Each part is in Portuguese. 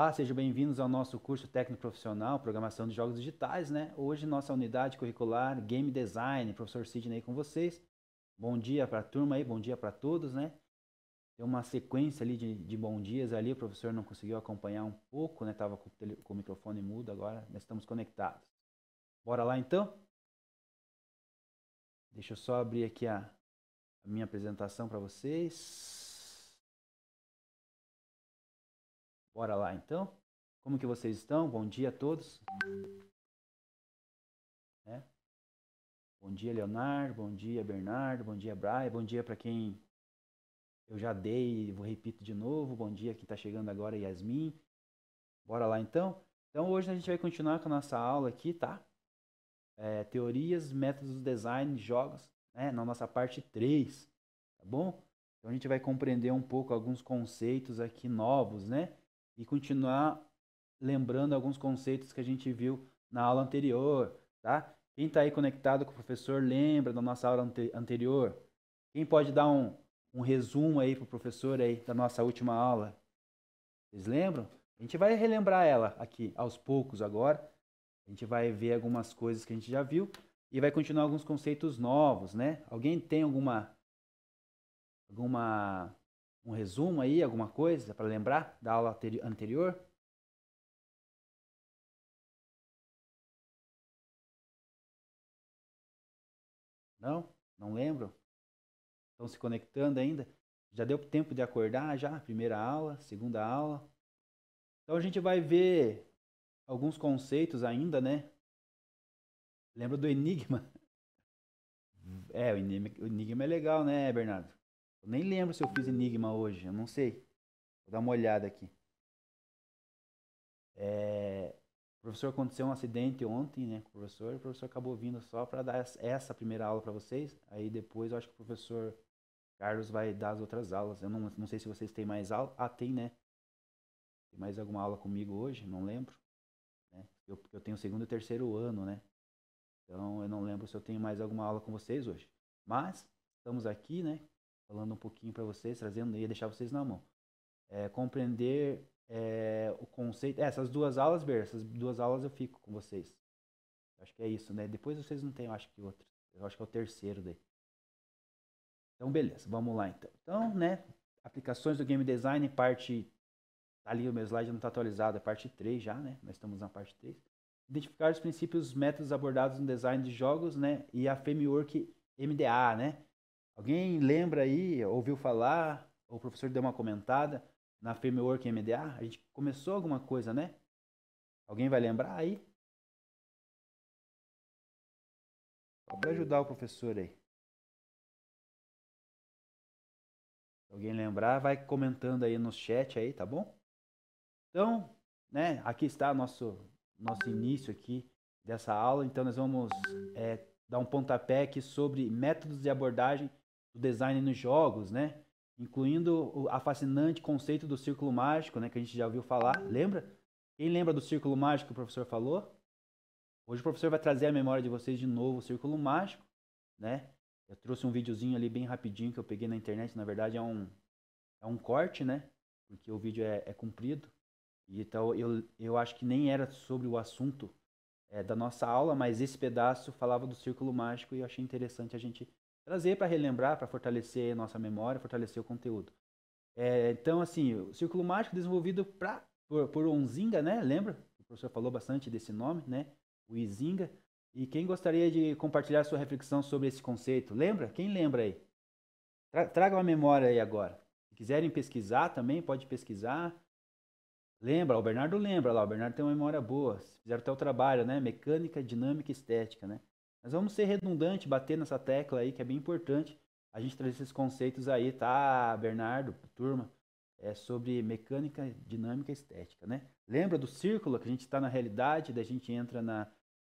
Olá, sejam bem-vindos ao nosso curso técnico profissional, Programação de Jogos Digitais, né? Hoje, nossa unidade curricular, Game Design, professor Sidney com vocês. Bom dia para a turma aí, bom dia para todos, né? Tem uma sequência ali de bom dias ali, o professor não conseguiu acompanhar um pouco, né? Tava com o microfone mudo, agora nós estamos conectados. Bora lá então? Deixa eu só abrir aqui a minha apresentação para vocês. Bora lá então? Como que vocês estão? Bom dia a todos. Né? Bom dia, Leonardo. Bom dia, Bernardo. Bom dia, Brian. Bom dia para quem eu já dei e vou repito de novo. Bom dia, quem está chegando agora, Yasmin. Bora lá então? Então hoje a gente vai continuar com a nossa aula aqui, tá? Teorias, métodos, design, jogos, né? Na nossa parte 3, tá bom? Então a gente vai compreender um pouco alguns conceitos aqui novos, né? E continuar lembrando alguns conceitos que a gente viu na aula anterior, tá? Quem está aí conectado com o professor lembra da nossa aula anterior? Quem pode dar um resumo aí para o professor aí da nossa última aula? Vocês lembram? A gente vai relembrar ela aqui aos poucos agora. A gente vai ver algumas coisas que a gente já viu e vai continuar alguns conceitos novos, né? Alguém tem um resumo aí, alguma coisa para lembrar da aula anterior? Não? Não lembro? Estão se conectando ainda? Já deu tempo de acordar já? Primeira aula, segunda aula. Então a gente vai ver alguns conceitos ainda, né? Lembra do enigma? O enigma é legal, né, Bernardo? Eu nem lembro se eu fiz enigma hoje, eu não sei. Vou dar uma olhada aqui. Professor, aconteceu um acidente ontem, né, com o professor acabou vindo só para dar essa primeira aula para vocês, aí depois eu acho que o professor Carlos vai dar as outras aulas. Eu não sei se vocês têm mais aula. Ah, tem, né? Tem mais alguma aula comigo hoje? Não lembro. Né? Eu tenho o segundo e terceiro ano, né? Então eu não lembro se eu tenho mais alguma aula com vocês hoje. Mas estamos aqui, né? Falando um pouquinho para vocês, trazendo, ia deixar vocês na mão. Compreender o conceito. Essas duas aulas, Ber, essas duas aulas eu fico com vocês. Acho que é isso, né? Depois vocês não têm, eu acho que outro. Eu acho que é o terceiro daí. Então, beleza, vamos lá então. Então, né? Aplicações do Game Design, parte. Tá ali o meu slide não está atualizado, é parte 3 já, né? Nós estamos na parte 3. Identificar os princípios, métodos abordados no design de jogos, né? E a framework MDA, né? Alguém lembra aí, ouviu falar, ou o professor deu uma comentada na framework MDA? A gente começou alguma coisa, né? Alguém vai lembrar aí? Só para ajudar o professor aí. Se alguém lembrar, vai comentando aí no chat aí, tá bom? Então, né, aqui está nosso início aqui dessa aula. Então, nós vamos dar um pontapé aqui sobre métodos de abordagem do design nos jogos, né? Incluindo a fascinante conceito do círculo mágico, né, que a gente já ouviu falar. Lembra? Quem lembra do círculo mágico que o professor falou? Hoje o professor vai trazer à memória de vocês de novo o círculo mágico, né? Eu trouxe um videozinho ali bem rapidinho que eu peguei na internet. Na verdade, é um corte, né? Porque o vídeo é comprido. E então eu acho que nem era sobre o assunto da nossa aula, mas esse pedaço falava do círculo mágico e eu achei interessante a gente trazer para relembrar, para fortalecer a nossa memória, fortalecer o conteúdo. Então, assim, o círculo mágico desenvolvido por Onzinga, né? Lembra? O professor falou bastante desse nome, né? O Izinga. E quem gostaria de compartilhar sua reflexão sobre esse conceito? Lembra? Quem lembra aí? Traga uma memória aí agora. Se quiserem pesquisar também, pode pesquisar. Lembra, o Bernardo lembra lá, o Bernardo tem uma memória boa. Fizeram até o trabalho, né? Mecânica, dinâmica e estética, né? Mas vamos ser redundante, bater nessa tecla aí, que é bem importante a gente trazer esses conceitos aí, tá, Bernardo, turma? É sobre mecânica, dinâmica e estética, né? Lembra do círculo que a gente está na realidade, daí a gente entra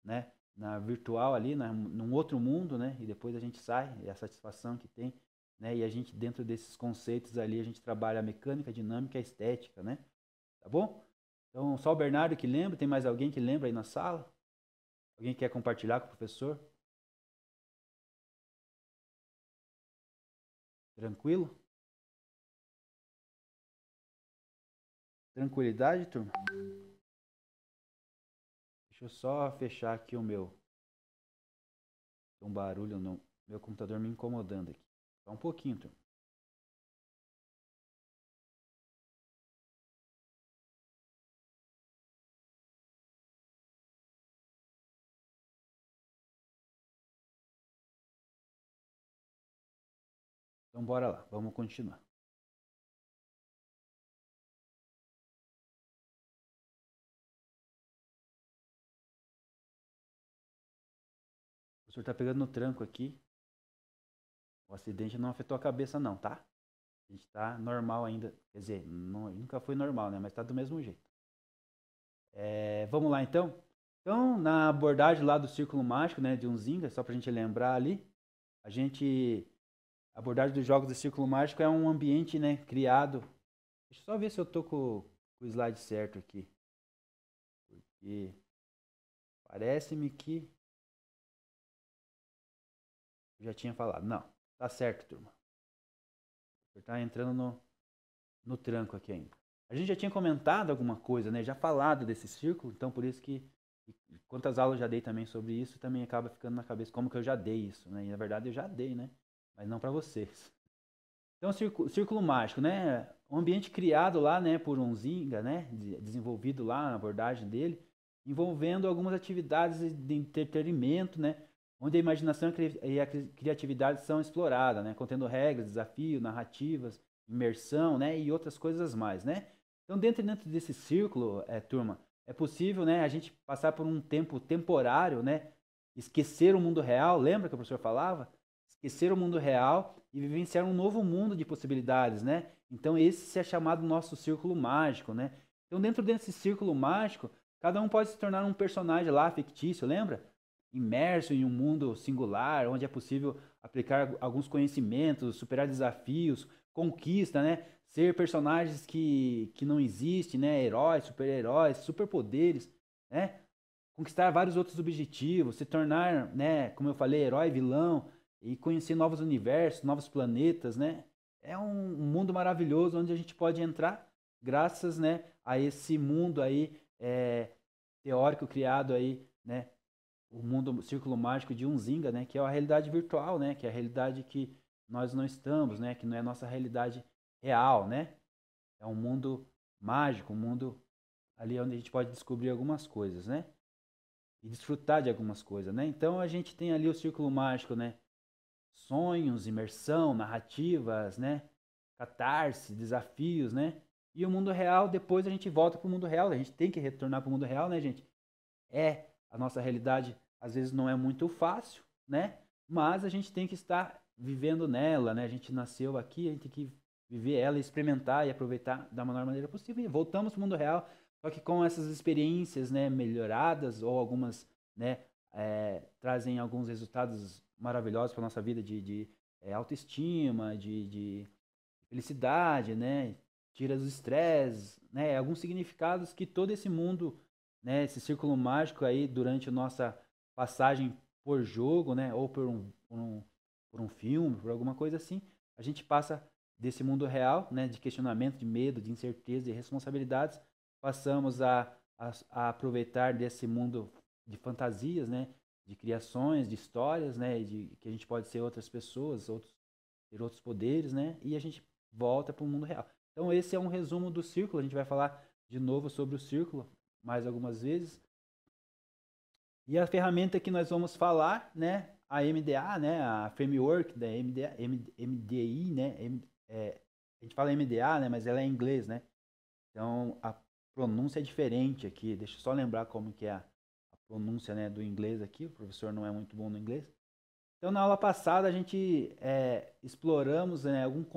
né, na virtual ali, num outro mundo, né? E depois a gente sai, é a satisfação que tem, né? E a gente, dentro desses conceitos ali, a gente trabalha a mecânica, a dinâmica e a estética, né? Tá bom? Então, só o Bernardo que lembra. Tem mais alguém que lembra aí na sala? Alguém quer compartilhar com o professor? Tranquilo? tranquilidade, turma? Deixa eu só fechar aqui o meu. Tem um barulho no meu computador me incomodando aqui. Só um pouquinho, turma. Então bora lá, vamos continuar. O senhor tá pegando no tranco aqui. O acidente não afetou a cabeça não, tá? A gente tá normal ainda. Quer dizer, nunca foi normal, né? Mas tá do mesmo jeito. Vamos lá então? Então, na abordagem lá do círculo mágico, né, de Unzinga, só pra gente lembrar ali, a abordagem dos jogos do círculo mágico é um ambiente, né, criado. Deixa eu só ver se eu tô com o slide certo aqui. Porque parece-me que eu já tinha falado. Não, tá certo, turma. Você tá entrando no tranco aqui ainda. A gente já tinha comentado alguma coisa, né? Já falado desse círculo, então por isso que quantas aulas eu já dei também sobre isso, também acaba ficando na cabeça como que eu já dei isso, né? E na verdade eu já dei, né? Mas não para vocês. Então, círculo mágico, né? Um ambiente criado lá, né, por um Zinga, né? Desenvolvido lá na abordagem dele, envolvendo algumas atividades de entretenimento, né? Onde a imaginação e a criatividade são exploradas, né? Contendo regras, desafios, narrativas, imersão, né? E outras coisas mais, né? Então, dentro desse círculo, turma, é possível, né? A gente passar por um tempo temporário, né? Esquecer o mundo real, lembra que o professor falava? Esquecer o mundo real e vivenciar um novo mundo de possibilidades, né? Então esse é chamado nosso círculo mágico, né? Então dentro desse círculo mágico, cada um pode se tornar um personagem lá fictício, lembra? Imerso em um mundo singular, onde é possível aplicar alguns conhecimentos, superar desafios, conquista, né? Ser personagens que não existem, né? Heróis, super-heróis, superpoderes, né? Conquistar vários outros objetivos, se tornar, né, como eu falei, herói, vilão, e conhecer novos universos, novos planetas, né? É um mundo maravilhoso onde a gente pode entrar graças, né, a esse mundo aí teórico criado aí, né? O mundo o círculo mágico de Unzinga, né? Que é a realidade virtual, né? Que é a realidade que nós não estamos, né? Que não é a nossa realidade real, né? É um mundo mágico, um mundo ali onde a gente pode descobrir algumas coisas, né? E desfrutar de algumas coisas, né? Então a gente tem ali o círculo mágico, né? Sonhos, imersão, narrativas, né? Catarse, desafios, né? E o mundo real, depois a gente volta para o mundo real, a gente tem que retornar para o mundo real, né, gente? A nossa realidade às vezes não é muito fácil, né? Mas a gente tem que estar vivendo nela, né? A gente nasceu aqui, a gente tem que viver ela, experimentar e aproveitar da melhor maneira possível. E voltamos para o mundo real, só que com essas experiências, né, melhoradas ou algumas, né, trazem alguns resultados maravilhosos para nossa vida de autoestima, de felicidade, né? Tira os estresses, né? Alguns significados que todo esse mundo, né? Esse círculo mágico aí durante a nossa passagem por jogo, né? Ou por um filme, por alguma coisa assim, a gente passa desse mundo real, né? De questionamento, de medo, de incerteza e responsabilidades, passamos a aproveitar desse mundo de fantasias, né? De criações, de histórias, né? De que a gente pode ser outras pessoas, ter outros poderes, né? E a gente volta para o mundo real. Então esse é um resumo do círculo. A gente vai falar de novo sobre o círculo mais algumas vezes. E a ferramenta que nós vamos falar, né? A MDA, né? A framework da MDA, MDI, né? A gente fala MDA, né? Mas ela é em inglês, né? Então a pronúncia é diferente aqui. Deixa eu só lembrar como que é a pronúncia, né, do inglês aqui. O professor não é muito bom no inglês. Então, na aula passada, a gente exploramos, né, alguns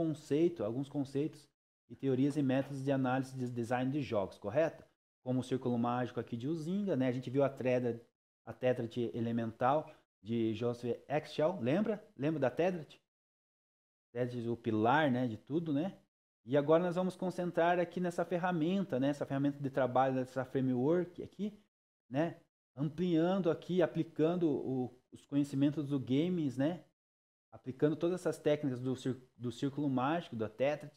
conceitos e teorias e métodos de análise de design de jogos, correto? Como o círculo mágico aqui de Huizinga, né? A gente viu a tétrade elemental de Joseph Exshaw, lembra? Lembra da tétrade? Tétrade, o pilar, né, de tudo, né? E agora nós vamos concentrar aqui nessa ferramenta, né? Essa ferramenta de trabalho, dessa framework aqui, né? Ampliando aqui, aplicando os conhecimentos do games, né? Aplicando todas essas técnicas do círculo mágico, da Tetris,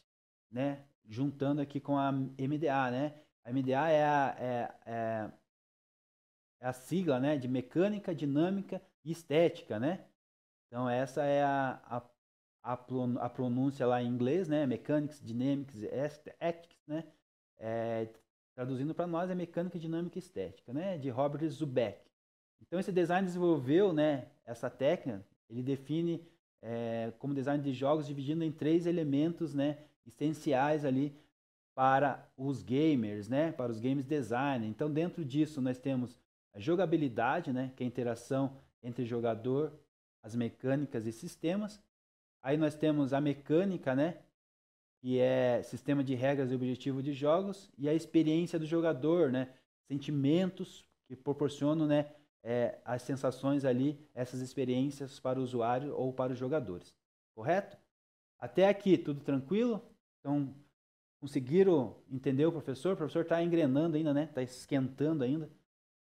né? juntando aqui com a MDA, né? A MDA é a sigla, né, de Mecânica, Dinâmica e Estética, né? Então essa é a pronúncia lá em inglês, né? Mechanics, Dynamics, Aesthetics, né? Traduzindo para nós é Mecânica, Dinâmica e Estética, né? De Robert Zubeck. Então esse design desenvolveu, né, essa técnica, ele define como design de jogos dividindo em 3 elementos, né, essenciais ali para os gamers, né, para os games design. Então dentro disso nós temos a jogabilidade, né, que é a interação entre jogador, as mecânicas e sistemas. Aí nós temos a mecânica, né, que é sistema de regras e objetivo de jogos, e a experiência do jogador, né, sentimentos que proporcionam, né, as sensações ali, essas experiências para o usuário ou para os jogadores. Correto? Até aqui, tudo tranquilo? Então, conseguiram entender o professor? O professor está engrenando ainda, né? Está esquentando ainda.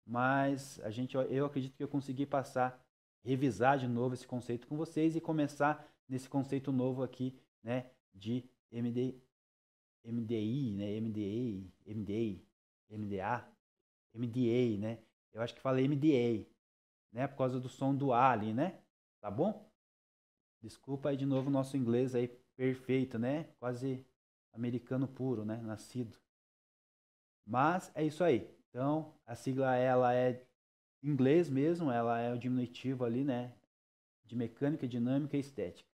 Mas eu acredito que eu consegui passar, revisar de novo esse conceito com vocês e começar nesse conceito novo aqui, né? De MDI, né? MDA, né? Eu acho que falei MDA, né? Por causa do som do A ali, né? Tá bom? Desculpa aí de novo o nosso inglês aí perfeito, né? Quase americano puro, né? Nascido. Mas é isso aí. Então, a sigla ela é em inglês mesmo, ela é o diminutivo ali, né? De mecânica, dinâmica e estética.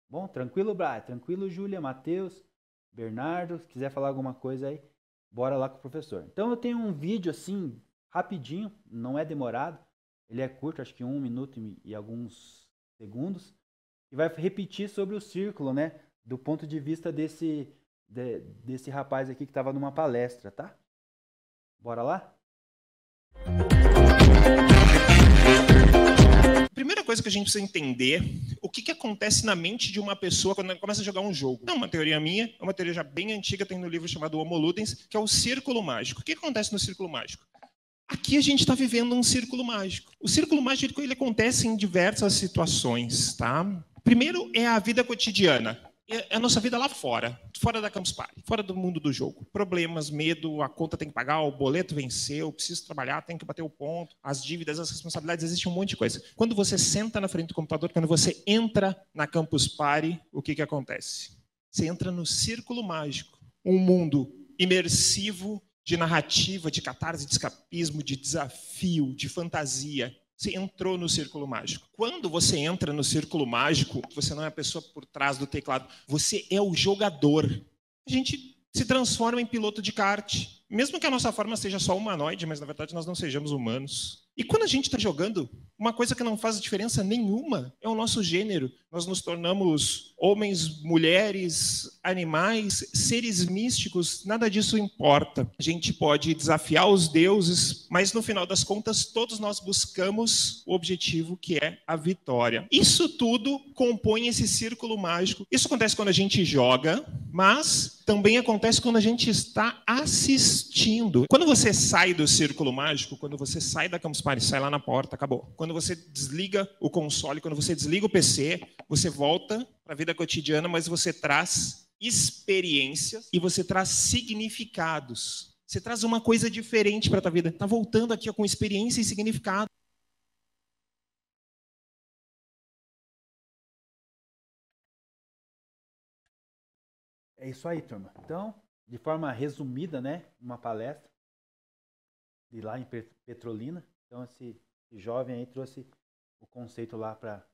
Bom, tranquilo, Brian? Tranquilo, Júlia, Matheus, Bernardo? Se quiser falar alguma coisa aí, bora lá com o professor. Então, eu tenho um vídeo assim, rapidinho, não é demorado. Ele é curto, acho que 1 minuto e alguns segundos. E vai repetir sobre o círculo, né? Do ponto de vista desse rapaz aqui que estava numa palestra, tá? Bora lá? Primeira coisa que a gente precisa entender, o que acontece na mente de uma pessoa quando ela começa a jogar um jogo. Não é uma teoria minha, é uma teoria já bem antiga, tem no livro chamado Homo Ludens, que é o círculo mágico. O que acontece no círculo mágico? Aqui a gente está vivendo um círculo mágico. O círculo mágico ele acontece em diversas situações, tá? Primeiro é a vida cotidiana. É a nossa vida lá fora, fora da Campus Party, fora do mundo do jogo. Problemas, medo, a conta tem que pagar, o boleto venceu, preciso trabalhar, tem que bater o ponto, as dívidas, as responsabilidades, existe um monte de coisa. Quando você senta na frente do computador, quando você entra na Campus Party, o que acontece? Você entra no círculo mágico, um mundo imersivo de narrativa, de catarse, de escapismo, de desafio, de fantasia. Você entrou no círculo mágico. Quando você entra no círculo mágico, você não é a pessoa por trás do teclado, você é o jogador. A gente se transforma em piloto de kart. Mesmo que a nossa forma seja só humanoide, mas na verdade nós não sejamos humanos. E quando a gente está jogando, uma coisa que não faz diferença nenhuma é o nosso gênero. Nós nos tornamos homens, mulheres, animais, seres místicos, nada disso importa. A gente pode desafiar os deuses, mas no final das contas, todos nós buscamos o objetivo que é a vitória. Isso tudo compõe esse círculo mágico. Isso acontece quando a gente joga, mas também acontece quando a gente está assistindo. Quando você sai do círculo mágico, quando você sai da Campus Party, sai lá na porta, acabou. Quando você desliga o console, quando você desliga o PC, você volta para a vida cotidiana, mas você traz experiências e você traz significados. Você traz uma coisa diferente para a tua vida. Está voltando aqui com experiência e significado. É isso aí, turma. Então, de forma resumida, né, uma palestra de lá em Petrolina. Então, esse jovem aí trouxe o conceito lá para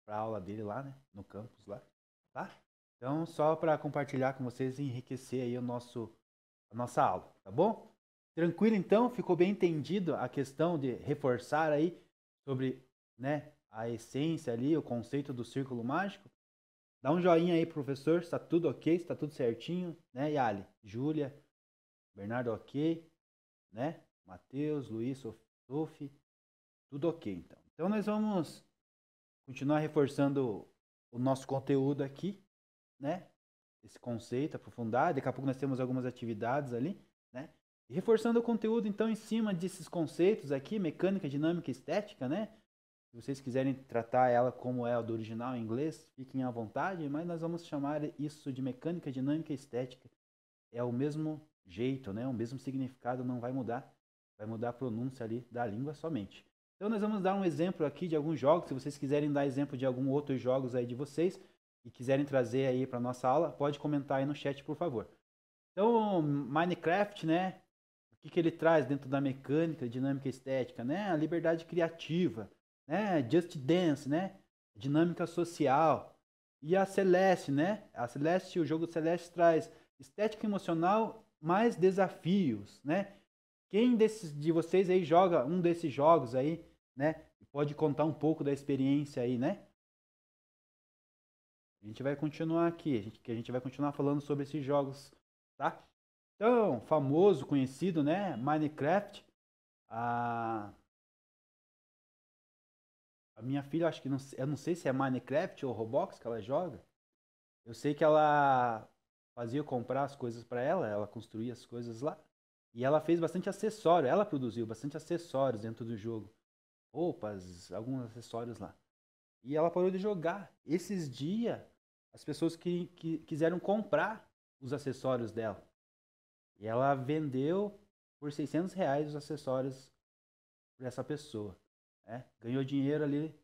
a aula dele lá, né, no campus lá, tá? Então, só para compartilhar com vocês e enriquecer aí a nossa aula, tá bom? Tranquilo, então? Ficou bem entendido a questão de reforçar aí sobre, né, a essência ali, o conceito do círculo mágico? Dá um joinha aí, professor, está tudo ok, está tudo certinho, né, Yali? Júlia, Bernardo ok, né? Matheus, Luiz, Sophie, tudo ok, então. Então nós vamos continuar reforçando o nosso conteúdo aqui, né? Esse conceito, aprofundar. Daqui a pouco nós temos algumas atividades ali, né? E reforçando o conteúdo, então, em cima desses conceitos aqui, mecânica, dinâmica e estética, né? Se vocês quiserem tratar ela como é a do original em inglês, fiquem à vontade, mas nós vamos chamar isso de mecânica, dinâmica e estética é o mesmo jeito, né? O mesmo significado não vai mudar. Vai mudar a pronúncia ali da língua somente. Então nós vamos dar um exemplo aqui de alguns jogos. Se vocês quiserem dar exemplo de algum outros jogos aí de vocês e quiserem trazer aí para nossa aula, pode comentar aí no chat, por favor. Então, Minecraft, né? O que ele traz dentro da mecânica, dinâmica e estética, né? A liberdade criativa, né? Just Dance, né? Dinâmica social. E a Celeste, né? A Celeste, o jogo Celeste traz estética emocional mais desafios, né? Quem de vocês aí joga um desses jogos aí, né? Pode contar um pouco da experiência aí, né? A gente vai continuar aqui, que a gente vai continuar falando sobre esses jogos, tá? Então, famoso, conhecido, né? Minecraft. A, a minha filha, acho que não, eu não sei se é Minecraft ou Roblox que ela joga. Eu sei que ela fazia eu comprar as coisas para ela, ela construía as coisas lá. E ela fez bastante acessório, ela produziu bastante acessórios dentro do jogo. Roupas, alguns acessórios lá. E ela parou de jogar. Esses dias, as pessoas que quiseram comprar os acessórios dela. E ela vendeu por R$ 600 os acessórios para essa pessoa. Né? Ganhou dinheiro ali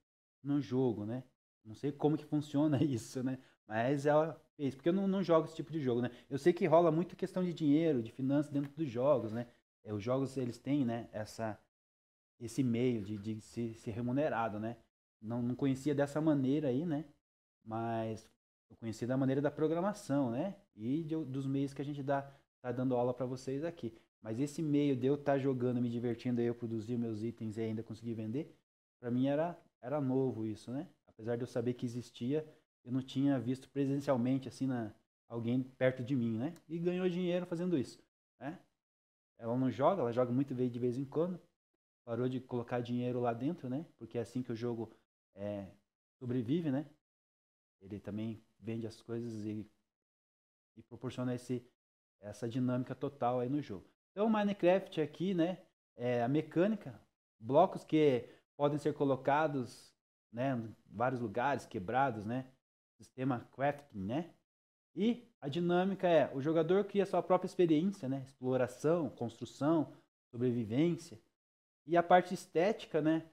no jogo, né? Não sei como que funciona isso, né? Mas ela fez, porque eu não jogo esse tipo de jogo, né? Eu sei que rola muito questão de dinheiro, de finanças dentro dos jogos, né? Os jogos, eles têm, né, esse meio de ser remunerado, né? Não conhecia dessa maneira aí, né? Mas eu conheci da maneira da programação, né? E dos meios que a gente tá dando aula para vocês aqui. Mas esse meio de eu estar jogando, me divertindo, aí eu produzir meus itens e ainda conseguir vender, para mim era novo isso, né? Apesar de eu saber que existia, eu não tinha visto presencialmente assim alguém perto de mim, né? E ganhou dinheiro fazendo isso, né? Ela não joga, ela joga muito de vez em quando. Parou de colocar dinheiro lá dentro, né? Porque é assim que o jogo sobrevive, né? Ele também vende as coisas e proporciona essa dinâmica total aí no jogo. Então, o Minecraft aqui, né? A mecânica, blocos que podem ser colocados, né? Em vários lugares, quebrados, né? Sistema crafting, né? E a dinâmica o jogador cria sua própria experiência, né? Exploração, construção, sobrevivência. E a parte estética, né?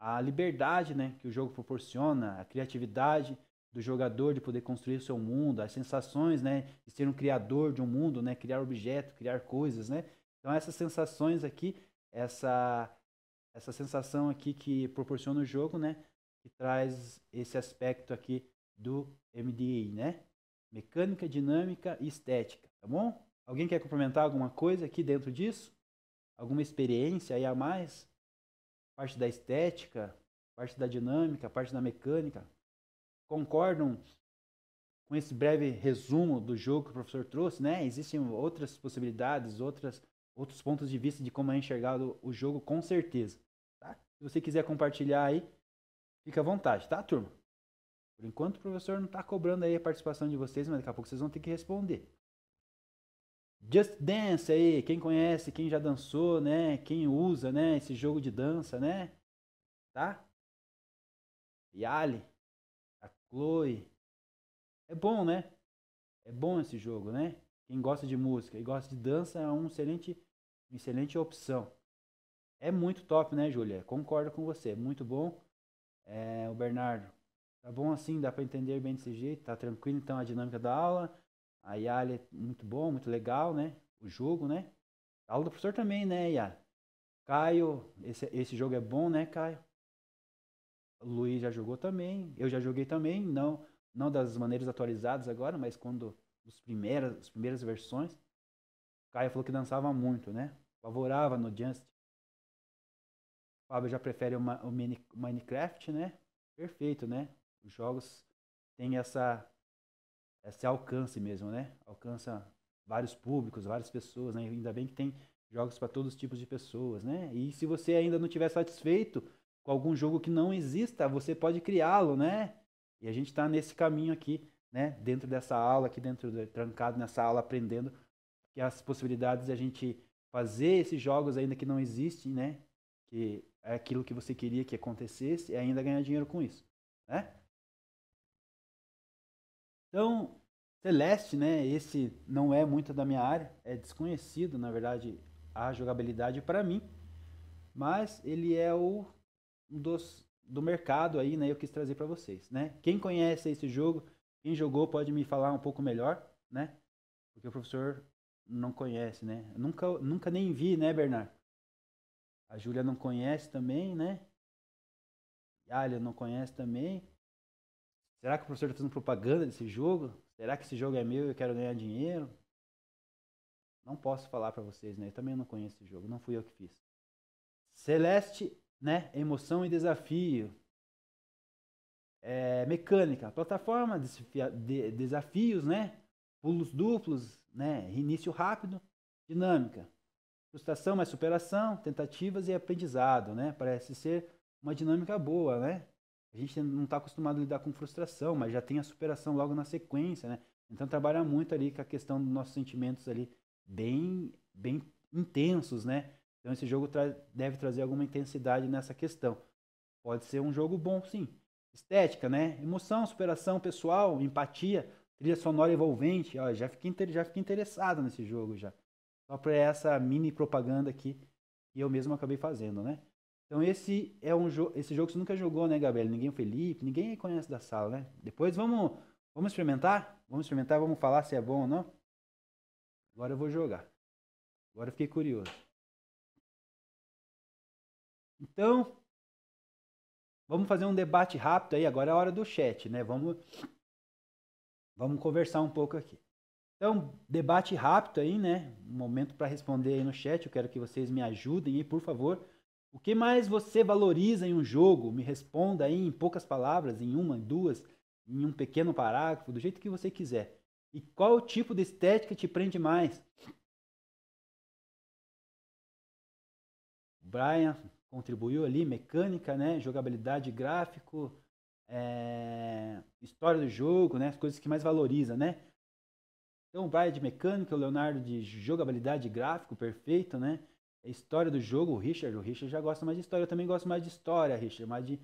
A liberdade, né, que o jogo proporciona, a criatividade do jogador de poder construir o seu mundo, as sensações, né, de ser um criador de um mundo, né, criar objetos, criar coisas, né? Então essas sensações aqui, essa sensação aqui que proporciona o jogo, né, que traz esse aspecto aqui do MDA, né? Mecânica, dinâmica e estética, tá bom? Alguém quer complementar alguma coisa aqui dentro disso? Alguma experiência aí a mais? Parte da estética, parte da dinâmica, parte da mecânica. Concordam com esse breve resumo do jogo que o professor trouxe, né? Existem outras possibilidades, outros pontos de vista de como é enxergado o jogo, com certeza. Tá? Se você quiser compartilhar aí, fica à vontade, tá, turma? Por enquanto, o professor não está cobrando aí a participação de vocês, mas daqui a pouco vocês vão ter que responder. Just Dance aí, quem conhece, quem já dançou, né? Quem usa, né? Esse jogo de dança, né? Tá? Yali, a Chloe. É bom, né? É bom esse jogo, né? Quem gosta de música e gosta de dança é uma excelente opção. É muito top, né, Júlia? Concordo com você, é muito bom. O Bernardo, tá bom assim, dá para entender bem desse jeito, tá tranquilo então a dinâmica da aula. A Yali é muito bom, muito legal, né? O jogo, né? A aula do professor também, né, Yali? Caio, esse jogo é bom, né, Caio? O Luiz já jogou também, eu já joguei também, não das maneiras atualizadas agora, mas quando as primeiras versões. O Caio falou que dançava muito, né? Favorava no Just. O Fábio já prefere o Minecraft, né? Perfeito, né? Os jogos têm esse alcance mesmo, né? Alcança vários públicos, várias pessoas, né? Ainda bem que tem jogos para todos os tipos de pessoas, né? E se você ainda não estiver satisfeito com algum jogo que não exista, você pode criá-lo, né? E a gente está nesse caminho aqui, né? Dentro dessa aula, aqui trancado nessa aula, aprendendo que as possibilidades de a gente fazer esses jogos ainda que não existem, né? Que é aquilo que você queria que acontecesse e ainda ganhar dinheiro com isso, né? Então, Celeste, né? Esse não é muito da minha área, é desconhecido, na verdade, a jogabilidade para mim, mas ele é um do mercado aí, né? Eu quis trazer para vocês, né? Quem conhece esse jogo, quem jogou pode me falar um pouco melhor, né? Porque o professor não conhece, né? Nunca nem vi, né, Bernardo? A Júlia não conhece também, né? A Alia não conhece também. Será que o professor está fazendo propaganda desse jogo? Será que esse jogo é meu e eu quero ganhar dinheiro? Não posso falar para vocês, né? Eu também não conheço esse jogo, não fui eu que fiz. Celeste, né? Emoção e desafio. Mecânica, plataforma, desafios, né? Pulos duplos, né? Início rápido, dinâmica. Frustração mais superação, tentativas e aprendizado, né? Parece ser uma dinâmica boa, né? A gente não está acostumado a lidar com frustração, mas já tem a superação logo na sequência, né? Então trabalha muito ali com a questão dos nossos sentimentos ali bem intensos, né? Então esse jogo deve trazer alguma intensidade nessa questão. Pode ser um jogo bom, sim. Estética, né? Emoção, superação pessoal, empatia, trilha sonora envolvente. Ó, já fiquei interessado nesse jogo já. Só para essa mini propaganda aqui que eu mesmo acabei fazendo, né? Então esse jogo você nunca jogou, né, Gabriel? Ninguém, o Felipe, ninguém conhece da sala, né? Depois vamos experimentar? Vamos experimentar, vamos falar se é bom ou não? Agora eu vou jogar. Agora eu fiquei curioso. Então, vamos fazer um debate rápido aí. Agora é a hora do chat, né? Vamos conversar um pouco aqui. Então, debate rápido aí, né? Um momento para responder aí no chat. Eu quero que vocês me ajudem aí, por favor. O que mais você valoriza em um jogo? Me responda aí em poucas palavras, em uma, em duas, em um pequeno parágrafo, do jeito que você quiser. E qual tipo de estética te prende mais? O Brian contribuiu ali, mecânica, né? Jogabilidade, gráfico, história do jogo, né? As coisas que mais valoriza, né? Então, o Brian de mecânica, o Leonardo de jogabilidade, gráfico, perfeito, né? A história do jogo, o Richard já gosta mais de história. Eu também gosto mais de história, Richard, mais de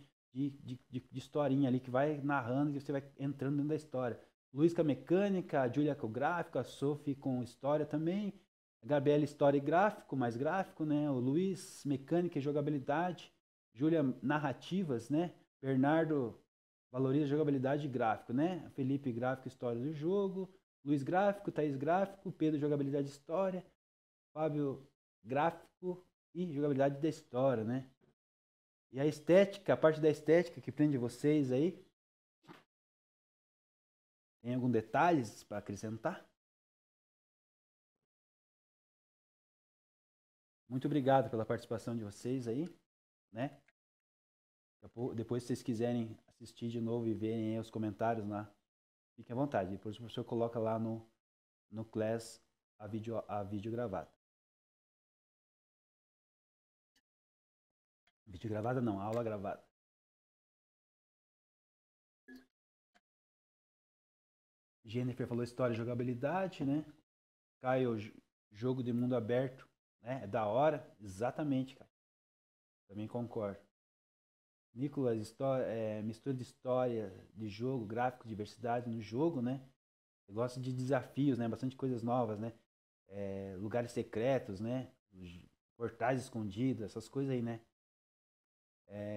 historinha ali que vai narrando, que você vai entrando dentro da história. Luiz com a mecânica, a Julia com o gráfico, a Sophie com história também. A Gabriela, história e gráfico, mais gráfico, né? O Luiz, mecânica e jogabilidade. Júlia, narrativas, né? Bernardo, valoriza jogabilidade e gráfico, né? Felipe, gráfico, história do jogo. Luiz, gráfico. Thaís, gráfico. Pedro, jogabilidade e história. Fábio, gráfico e jogabilidade da história, né? E a estética, a parte da estética que prende vocês aí. Tem algum detalhes para acrescentar? Muito obrigado pela participação de vocês aí, né? Depois, se vocês quiserem assistir de novo e verem aí os comentários lá, fiquem à vontade. Depois o professor coloca lá no Class a vídeo gravado. Vídeo gravada não, aula gravada. Jennifer falou história e jogabilidade, né? Caio, jogo de mundo aberto, né? É da hora. Exatamente, cara. Também concordo. Nicolas, mistura de história, de jogo, gráfico, diversidade no jogo, né? Eu gosto de desafios, né? Bastante coisas novas, né? Lugares secretos, né? Portais escondidos, essas coisas aí, né?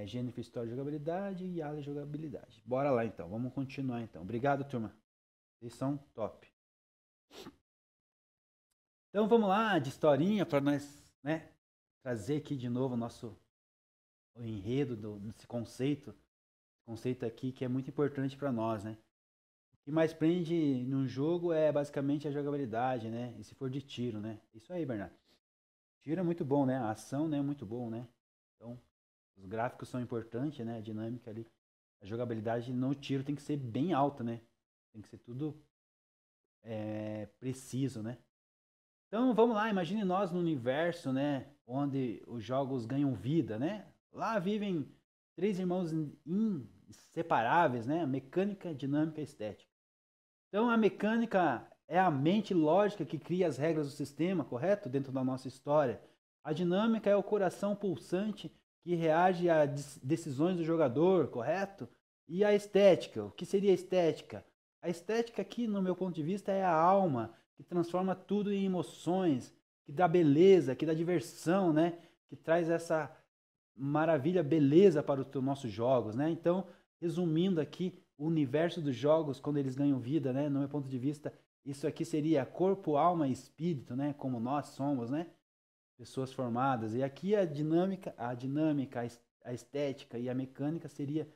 Jennifer, história e jogabilidade e Ale, jogabilidade. Bora lá, então. Vamos continuar, então. Obrigado, turma. Vocês são top. Então, vamos lá, de historinha, para nós, né? Trazer aqui de novo o enredo desse conceito aqui que é muito importante para nós, né? O que mais prende num jogo é basicamente a jogabilidade, né? E se for de tiro, né? Isso aí, Bernardo. Tiro é muito bom, né? A ação, né, é muito bom, né? Então, os gráficos são importantes, né? A dinâmica ali. A jogabilidade no tiro tem que ser bem alta, né? Tem que ser tudo preciso, né? Então, vamos lá, imagine nós no universo, né? Onde os jogos ganham vida, né? Lá vivem três irmãos inseparáveis, né? Mecânica, dinâmica e estética. Então, a mecânica é a mente lógica que cria as regras do sistema, correto? Dentro da nossa história. A dinâmica é o coração pulsante que reage às decisões do jogador, correto? E a estética, o que seria a estética? A estética aqui, no meu ponto de vista, é a alma, que transforma tudo em emoções, que dá beleza, que dá diversão, né? Que traz essa maravilha, beleza para os nossos jogos, né? Então, resumindo aqui, o universo dos jogos, quando eles ganham vida, né? No meu ponto de vista, isso aqui seria corpo, alma e espírito, né? Como nós somos, né? Pessoas formadas. E aqui a estética e a mecânica seria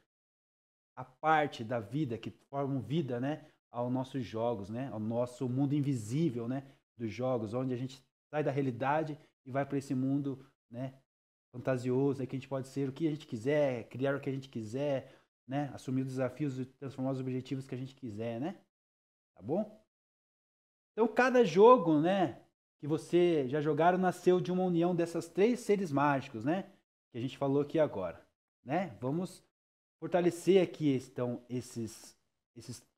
a parte da vida que formam vida, né, aos nossos jogos, né, ao nosso mundo invisível, né, dos jogos, onde a gente sai da realidade e vai para esse mundo, né, fantasioso, né, que a gente pode ser o que a gente quiser, criar o que a gente quiser, né, assumir os desafios e transformar os objetivos que a gente quiser, né? Tá bom? Então cada jogo, né, que você já jogaram nasceu de uma união dessas três seres mágicos, né, que a gente falou aqui agora, né? Vamos fortalecer aqui estão esses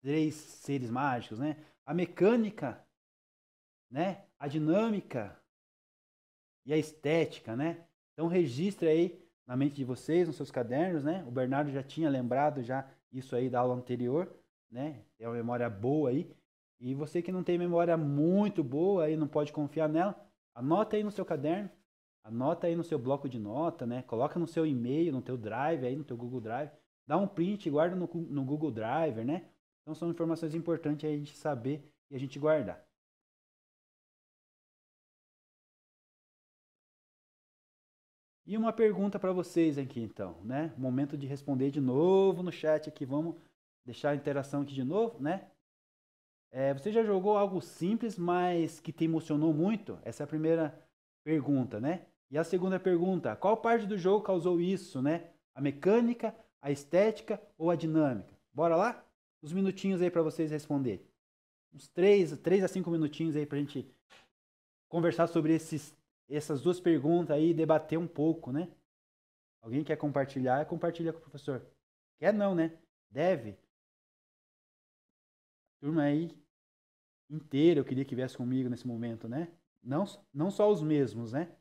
três seres mágicos, né? A mecânica, né? A dinâmica e a estética, né? Então registre aí na mente de vocês, nos seus cadernos, né? O Bernardo já tinha lembrado já isso aí da aula anterior, né? É uma memória boa aí. E você que não tem memória muito boa aí, não pode confiar nela, anota aí no seu caderno, anota aí no seu bloco de nota, né? Coloca no seu e-mail, no teu Drive aí, no teu Google Drive, dá um print e guarda no Google Drive, né? Então são informações importantes aí a gente saber e a gente guardar. E uma pergunta para vocês aqui, então, né? Momento de responder de novo no chat aqui. Vamos deixar a interação aqui de novo, né? Você já jogou algo simples, mas que te emocionou muito? Essa é a primeira pergunta, né? E a segunda pergunta, qual parte do jogo causou isso, né? A mecânica, a estética ou a dinâmica? Bora lá? Uns minutinhos aí para vocês responderem. Uns 3 a 5 minutinhos aí pra gente conversar sobre essas duas perguntas aí e debater um pouco, né? Alguém quer compartilhar? Compartilha com o professor. Quer não, né? Deve. Turma aí inteira eu queria que viesse comigo nesse momento, né? Não, não só os mesmos, né?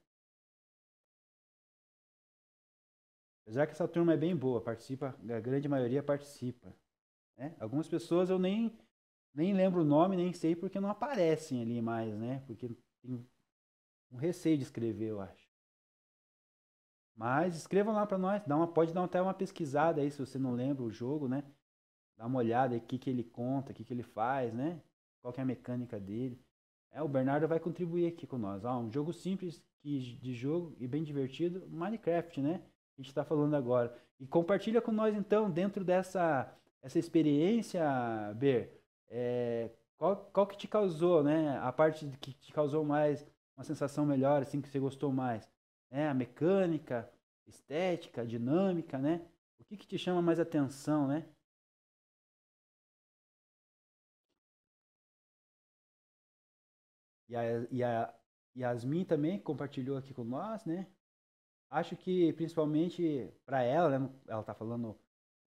Apesar que essa turma é bem boa, participa, a grande maioria participa, né? Algumas pessoas eu nem lembro o nome, nem sei porque não aparecem ali mais, né? Porque tem um receio de escrever, eu acho. Mas escrevam lá para nós, pode dar até uma pesquisada aí se você não lembra o jogo, né? Dá uma olhada aí o que ele conta, o que ele faz, né? Qual que é a mecânica dele. O Bernardo vai contribuir aqui com nós. Um jogo simples de jogo e bem divertido, Minecraft, né? A gente está falando agora. E compartilha com nós então, dentro essa experiência, Ber, qual que te causou, né? A parte que te causou mais uma sensação melhor, assim, que você gostou mais? A mecânica, estética, dinâmica, né? O que te chama mais atenção, né? E a Yasmin também compartilhou aqui com nós, né? Acho que principalmente para ela, né? Ela tá falando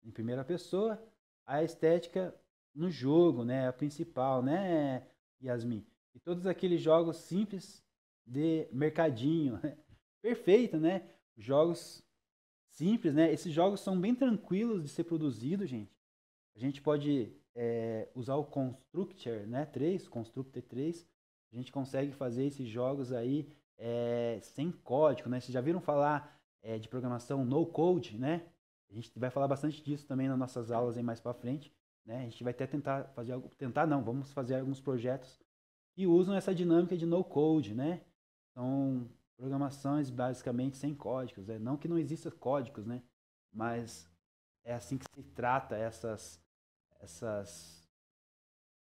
em primeira pessoa, a estética no jogo, né? A principal, né, Yasmin? E todos aqueles jogos simples de mercadinho, né? Perfeito, né? Jogos simples, né? Esses jogos são bem tranquilos de ser produzido, gente. A gente pode usar o Constructor, né? 3, Constructor 3. A gente consegue fazer esses jogos aí sem código, né? Vocês já viram falar de programação no code, né? A gente vai falar bastante disso também nas nossas aulas aí mais para frente, né? A gente vai até tentar fazer algo, tentar não, vamos fazer alguns projetos que usam essa dinâmica de no code, né? São programações basicamente sem códigos, né? Não que não exista códigos, né? Mas é assim que se trata essas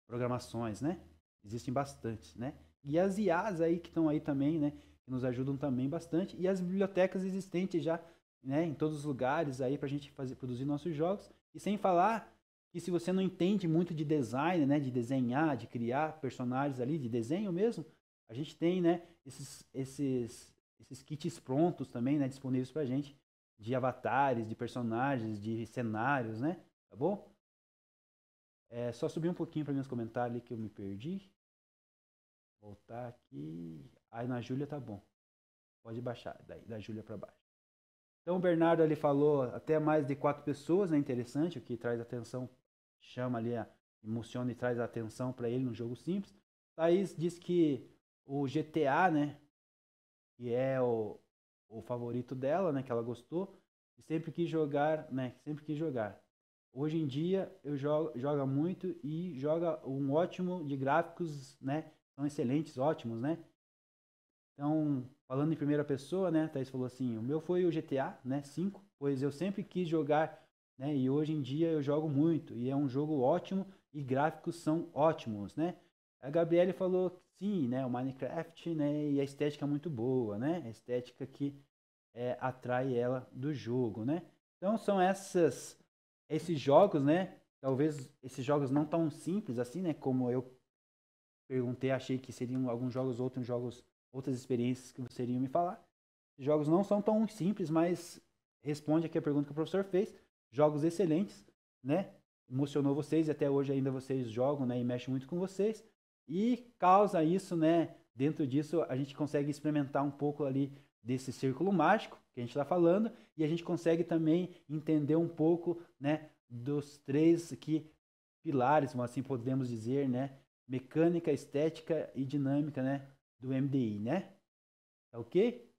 programações, né? Existem bastantes, né? E as IAs aí que estão aí também, né? Que nos ajudam também bastante. E as bibliotecas existentes já, né? Em todos os lugares aí para a gente produzir nossos jogos. E sem falar que se você não entende muito de design, né? De desenhar, de criar personagens ali, de desenho mesmo, a gente tem, né? Esses kits prontos também, né? Disponíveis para a gente. De avatares, de personagens, de cenários, né? Tá bom? Só subir um pouquinho para meus comentários ali que eu me perdi. Voltar aqui. Aí na Júlia tá bom. Pode baixar, daí, da Júlia para baixo. Então o Bernardo ali falou até mais de 4 pessoas, né? Interessante, o que traz atenção, chama ali emociona e traz atenção para ele no jogo simples. Thaís diz que o GTA, né, que é o favorito dela, né, que ela gostou, e sempre quis jogar, né, sempre quis jogar. Hoje em dia eu joga muito e joga um ótimo de gráficos, né, são excelentes, ótimos, né? Então, falando em primeira pessoa, né, Thaís falou assim, o meu foi o GTA, né, 5, pois eu sempre quis jogar, né, e hoje em dia eu jogo muito, e é um jogo ótimo, e gráficos são ótimos, né? A Gabriele falou que sim, né, o Minecraft, né, e a estética é muito boa, né, a estética que atrai ela do jogo, né? Então, são esses jogos, né, talvez esses jogos não tão simples assim, né, como eu perguntei, achei que seriam alguns jogos, outros jogos, outras experiências que vocês iriam me falar. Os jogos não são tão simples, mas responde aqui a pergunta que o professor fez. Jogos excelentes, né? Emocionou vocês e até hoje ainda vocês jogam, né? E mexe muito com vocês. E causa isso, né? Dentro disso a gente consegue experimentar um pouco ali desse círculo mágico que a gente está falando e a gente consegue também entender um pouco, né? Dos três aqui pilares, assim podemos dizer, né? Mecânica, estética e dinâmica, né? Do MDI, né? Tá ok?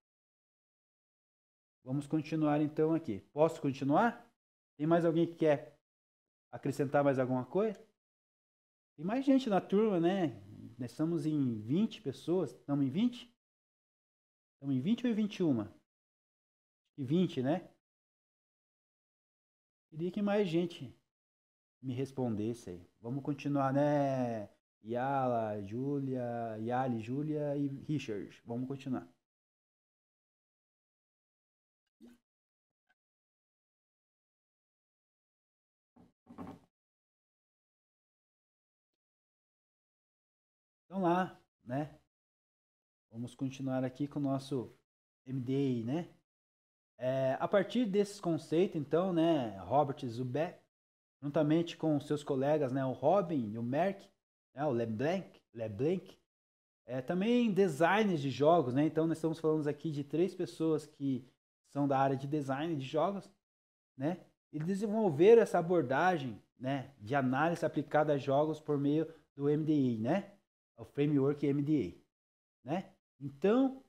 Vamos continuar então aqui. Posso continuar? Tem mais alguém que quer acrescentar mais alguma coisa? Tem mais gente na turma, né? Nós estamos em 20 pessoas. Estamos em 20? Estamos em 20 ou em 21? E 20, né? Queria que mais gente me respondesse aí. Vamos continuar, né? Yala, Júlia, Yali, Júlia e Richard. Vamos continuar. Então lá, né? Vamos continuar aqui com o nosso MDA, né? A partir desses conceitos, então, né, Robert Zubeck, juntamente com seus colegas, né, o Robin e o Merck, né, o LeBlanc, também designers de jogos, né? Então nós estamos falando aqui de 3 pessoas que são da área de design de jogos, né? E desenvolveram essa abordagem, né, de análise aplicada a jogos por meio do MDI, né? O framework MDA, né? Então,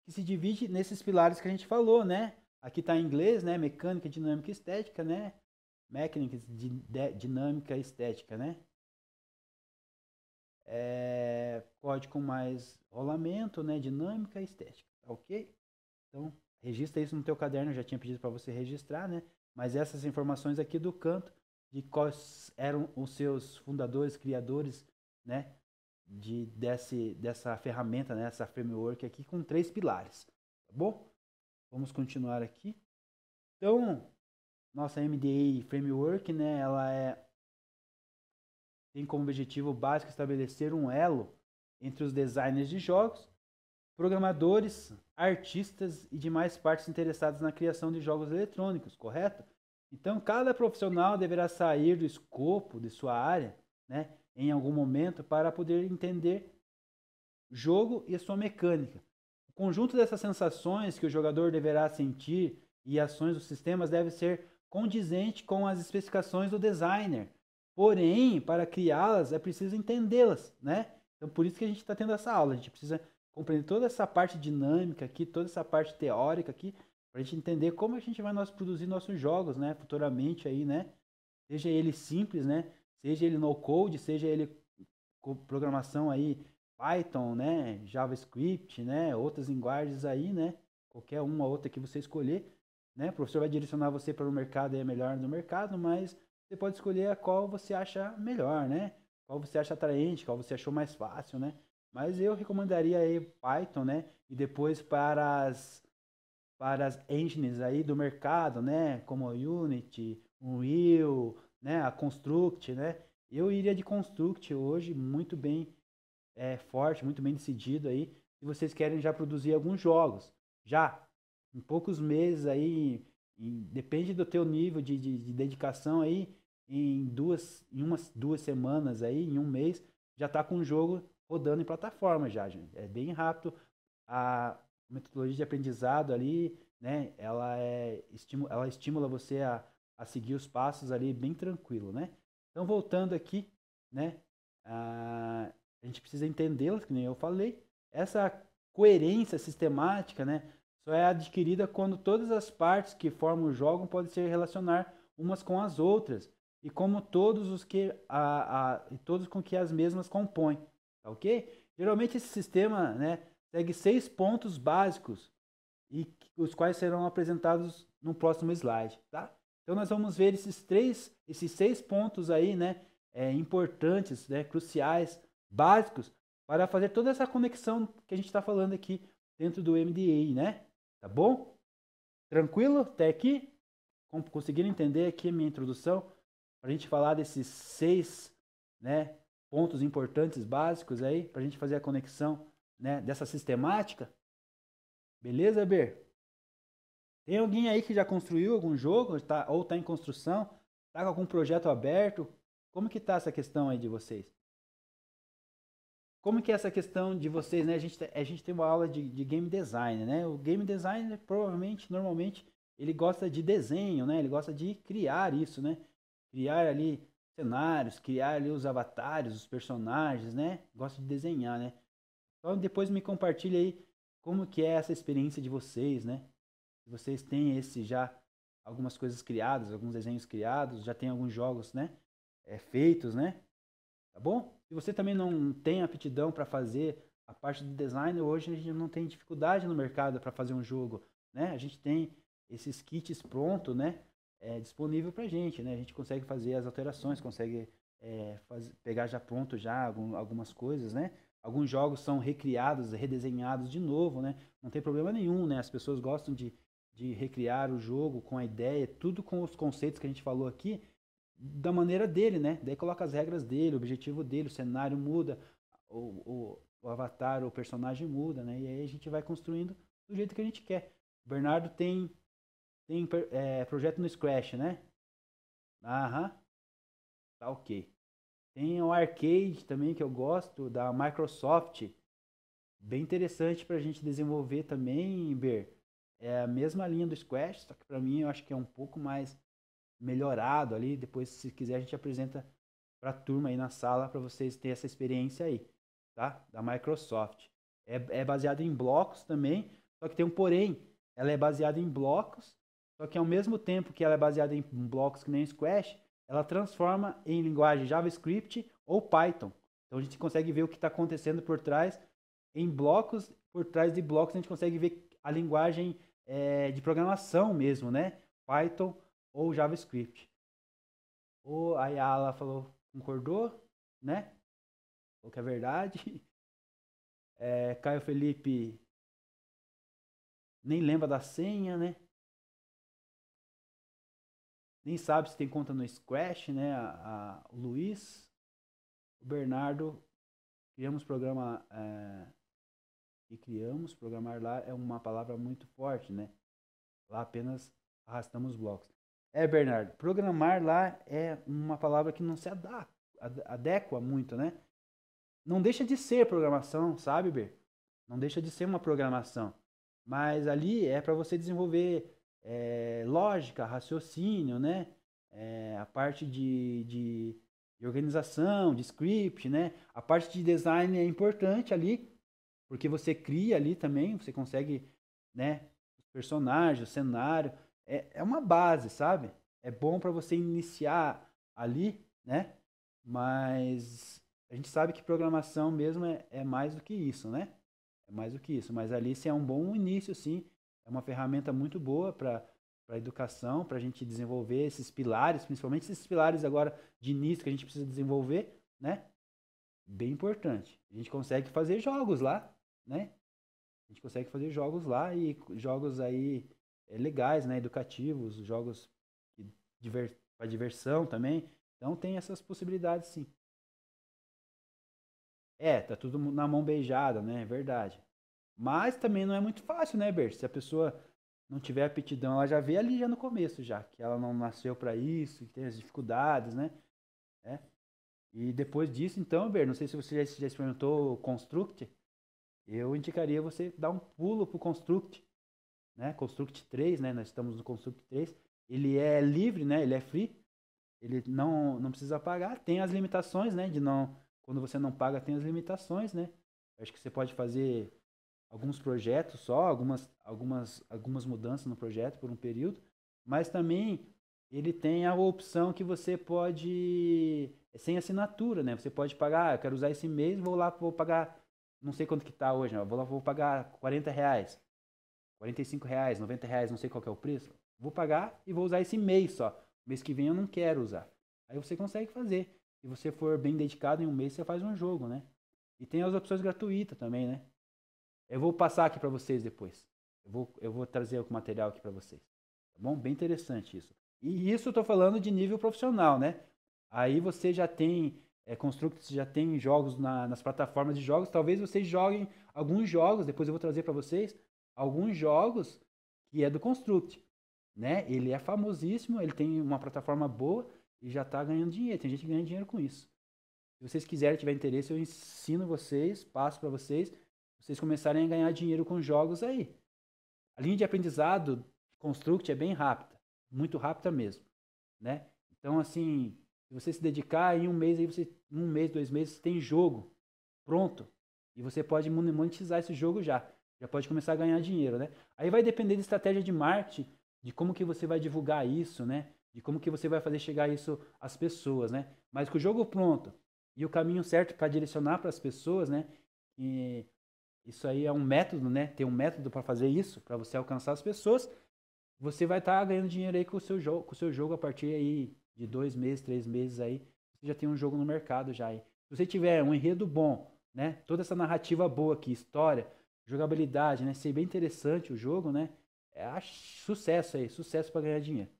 que se divide nesses pilares que a gente falou, né? Aqui está em inglês, né? Mecânica, dinâmica e estética, né? Mecânica, dinâmica e estética, né? Código mais rolamento, né? Dinâmica e estética, tá ok? Então, registra isso no teu caderno, eu já tinha pedido para você registrar, né? Mas essas informações aqui do canto, de quais eram os seus fundadores, criadores, né? Dessa ferramenta, né? Essa framework aqui com 3 pilares, tá bom? Vamos continuar aqui. Então, nossa MDA Framework, né? Ela tem como objetivo básico estabelecer um elo entre os designers de jogos, programadores, artistas e demais partes interessadas na criação de jogos eletrônicos, correto? Então, cada profissional deverá sair do escopo de sua área, né, em algum momento para poder entender o jogo e a sua mecânica. O conjunto dessas sensações que o jogador deverá sentir e ações dos sistemas deve ser condizente com as especificações do designer. Porém, para criá-las é preciso entendê-las, né? Então, por isso que a gente está tendo essa aula. A gente precisa compreender toda essa parte dinâmica aqui, toda essa parte teórica aqui, para a gente entender como a gente vai produzir nossos jogos, né? Futuramente aí, né? Seja ele simples, né? Seja ele no code, seja ele com programação aí Python, né? JavaScript, né? Outras linguagens aí, né? Qualquer uma outra que você escolher, né? O professor vai direcionar você para o mercado aí melhor no mercado, mas você pode escolher a qual você acha melhor, né? Qual você acha atraente, qual você achou mais fácil, né? Mas eu recomendaria aí Python, né? E depois para as engines aí do mercado, né? Como a Unity, Unreal, né? A Construct, né? Eu iria de Construct hoje, muito bem forte, muito bem decidido aí. Se vocês querem já produzir alguns jogos, já em poucos meses aí, depende do teu nível de dedicação aí, em umas 2 semanas aí, em um mês, já está com o jogo rodando em plataforma já, gente. É bem rápido. A metodologia de aprendizado ali, né? Ela estimula você a seguir os passos ali bem tranquilo, né? Então, voltando aqui, né? A gente precisa entendê-las, que nem eu falei. Essa coerência sistemática, né, só é adquirida quando todas as partes que formam o jogo podem se relacionar umas com as outras e como todos os que todos com que as mesmas compõem, tá ok? Geralmente esse sistema, né, segue 6 pontos básicos e os quais serão apresentados no próximo slide, tá? Então nós vamos ver esses 6 pontos aí, né, importantes, né, cruciais, básicos para fazer toda essa conexão que a gente está falando aqui dentro do MDA, né? Tá bom? Tranquilo até aqui? Conseguiram entender aqui a minha introdução? Para a gente falar desses 6, né, pontos importantes, básicos aí, para a gente fazer a conexão, né, dessa sistemática. Beleza, Ber? Tem alguém aí que já construiu algum jogo, ou está em construção, está com algum projeto aberto? Como que está essa questão aí de vocês? Como que é essa questão de vocês, né? A gente tem uma aula de game design, né? O game designer provavelmente, normalmente, ele gosta de desenho, né? Ele gosta de criar isso, né? Criar ali cenários, criar ali os avatares, os personagens, né? Gosta de desenhar, né? Então depois me compartilha aí como que é essa experiência de vocês, né? Se vocês têm algumas coisas criadas, alguns desenhos criados, já tem alguns jogos, né? Feitos, né? Tá bom? Se você também não tem aptidão para fazer a parte do design, hoje a gente não tem dificuldade no mercado para fazer um jogo, né? A gente tem esses kits prontos, né? Disponível para a gente, né? A gente consegue fazer as alterações, consegue pegar já pronto já algumas coisas, né? Alguns jogos são recriados, redesenhados de novo, né? Não tem problema nenhum, né? As pessoas gostam de recriar o jogo com a ideia, tudo com os conceitos que a gente falou aqui, da maneira dele, né? Daí coloca as regras dele, o objetivo dele, o cenário muda, o avatar, o personagem muda, né? E aí a gente vai construindo do jeito que a gente quer. O Bernardo tem projeto no Scratch, né? Aham, tá ok. Tem o Arcade também, que eu gosto, da Microsoft. Bem interessante para a gente desenvolver também, Ber. É a mesma linha do Squash, só que para mim eu acho que é um pouco mais melhorado ali. Depois, se quiser, a gente apresenta para a turma aí na sala para vocês terem essa experiência aí, tá? Da Microsoft. É baseado em blocos também, só que tem um porém. Ela é baseada em blocos, só que ao mesmo tempo que ela é baseada em blocos que nem Squash, ela transforma em linguagem JavaScript ou Python. Então a gente consegue ver o que está acontecendo por trás em blocos, por trás de blocos a gente consegue ver a linguagem de programação mesmo, né? Python ou JavaScript. O Ayala falou, concordou, né? Falou que é verdade. Caio Felipe nem lembra da senha, né? Nem sabe se tem conta no Scratch, né? O Luiz, o Bernardo, programar lá é uma palavra muito forte, né? Lá apenas arrastamos blocos. Bernardo, programar lá é uma palavra que não se adequa muito, né? Não deixa de ser programação, sabe, Ber? Não deixa de ser uma programação. Mas ali é para você desenvolver lógica, raciocínio, né? A parte de organização, de script, né? A parte de design é importante ali, porque você cria ali também, você consegue, né? Os personagens, o cenário. É uma base, sabe? É bom para você iniciar ali, né? Mas a gente sabe que programação mesmo é mais do que isso, né? É mais do que isso. Mas ali sim é um bom início, sim. É uma ferramenta muito boa para a educação, para a gente desenvolver esses pilares, principalmente esses pilares agora de início que a gente precisa desenvolver, né? Bem importante. A gente consegue fazer jogos lá, né? A gente consegue fazer jogos lá e jogos aí legais, né? Educativos, jogos para diversão também. Então tem essas possibilidades, sim. Tá tudo na mão beijada, né? É verdade. Mas também não é muito fácil, né, Bert? Se a pessoa não tiver aptidão, ela já vê ali já no começo já, que ela não nasceu para isso, que tem as dificuldades, né? É. E depois disso, então, Bert, não sei se você já experimentou o Construct, eu indicaria você dar um pulo pro Construct, né? Construct 3, né? Nós estamos no Construct 3. Ele é livre, né? Ele é free. ele não precisa pagar. Tem as limitações, né? Quando você não paga, tem as limitações, né? Acho que você pode fazer alguns projetos só, algumas mudanças no projeto por um período, mas também ele tem a opção que você pode, sem assinatura, né? Você pode pagar, eu quero usar esse mês, vou pagar, não sei quanto que tá hoje, né? Vou pagar R$ 40, R$ 45, R$ 90, não sei qual que é o preço. Vou pagar e vou usar esse mês só. Mês que vem eu não quero usar. Aí você consegue fazer. Se você for bem dedicado em um mês, você faz um jogo, né? E tem as opções gratuitas também, né? Eu vou passar aqui para vocês depois. Eu vou trazer o material aqui para vocês. Tá bom? Bem interessante isso. E isso eu estou falando de nível profissional, né? Aí você já tem Construct, já tem jogos nas plataformas de jogos. Talvez vocês joguem alguns jogos, depois eu vou trazer para vocês, alguns jogos que é do Construct, né? Ele é famosíssimo, ele tem uma plataforma boa e já está ganhando dinheiro. Tem gente que ganha dinheiro com isso. Se vocês quiserem, tiver interesse, eu ensino vocês, passo para vocês começarem a ganhar dinheiro com jogos aí. A linha de aprendizado de Construct é bem rápida, muito rápida mesmo, né? Então, assim, se você se dedicar em um mês, aí um mês, 2 meses, tem jogo pronto e você pode monetizar esse jogo já pode começar a ganhar dinheiro, né? Aí vai depender da estratégia de marketing, de como que você vai divulgar isso, né? De como que você vai fazer chegar isso às pessoas, né? Mas com o jogo pronto e o caminho certo para direcionar para as pessoas, né? E isso aí é um método, né? Tem um método para fazer isso, para você alcançar as pessoas. Você vai estar ganhando dinheiro aí com o seu jogo a partir aí de 2 meses, 3 meses aí. Você já tem um jogo no mercado já aí. Se você tiver um enredo bom, né? Toda essa narrativa boa aqui, história, jogabilidade, né? Ser bem interessante o jogo, né? Sucesso aí, sucesso para ganhar dinheiro.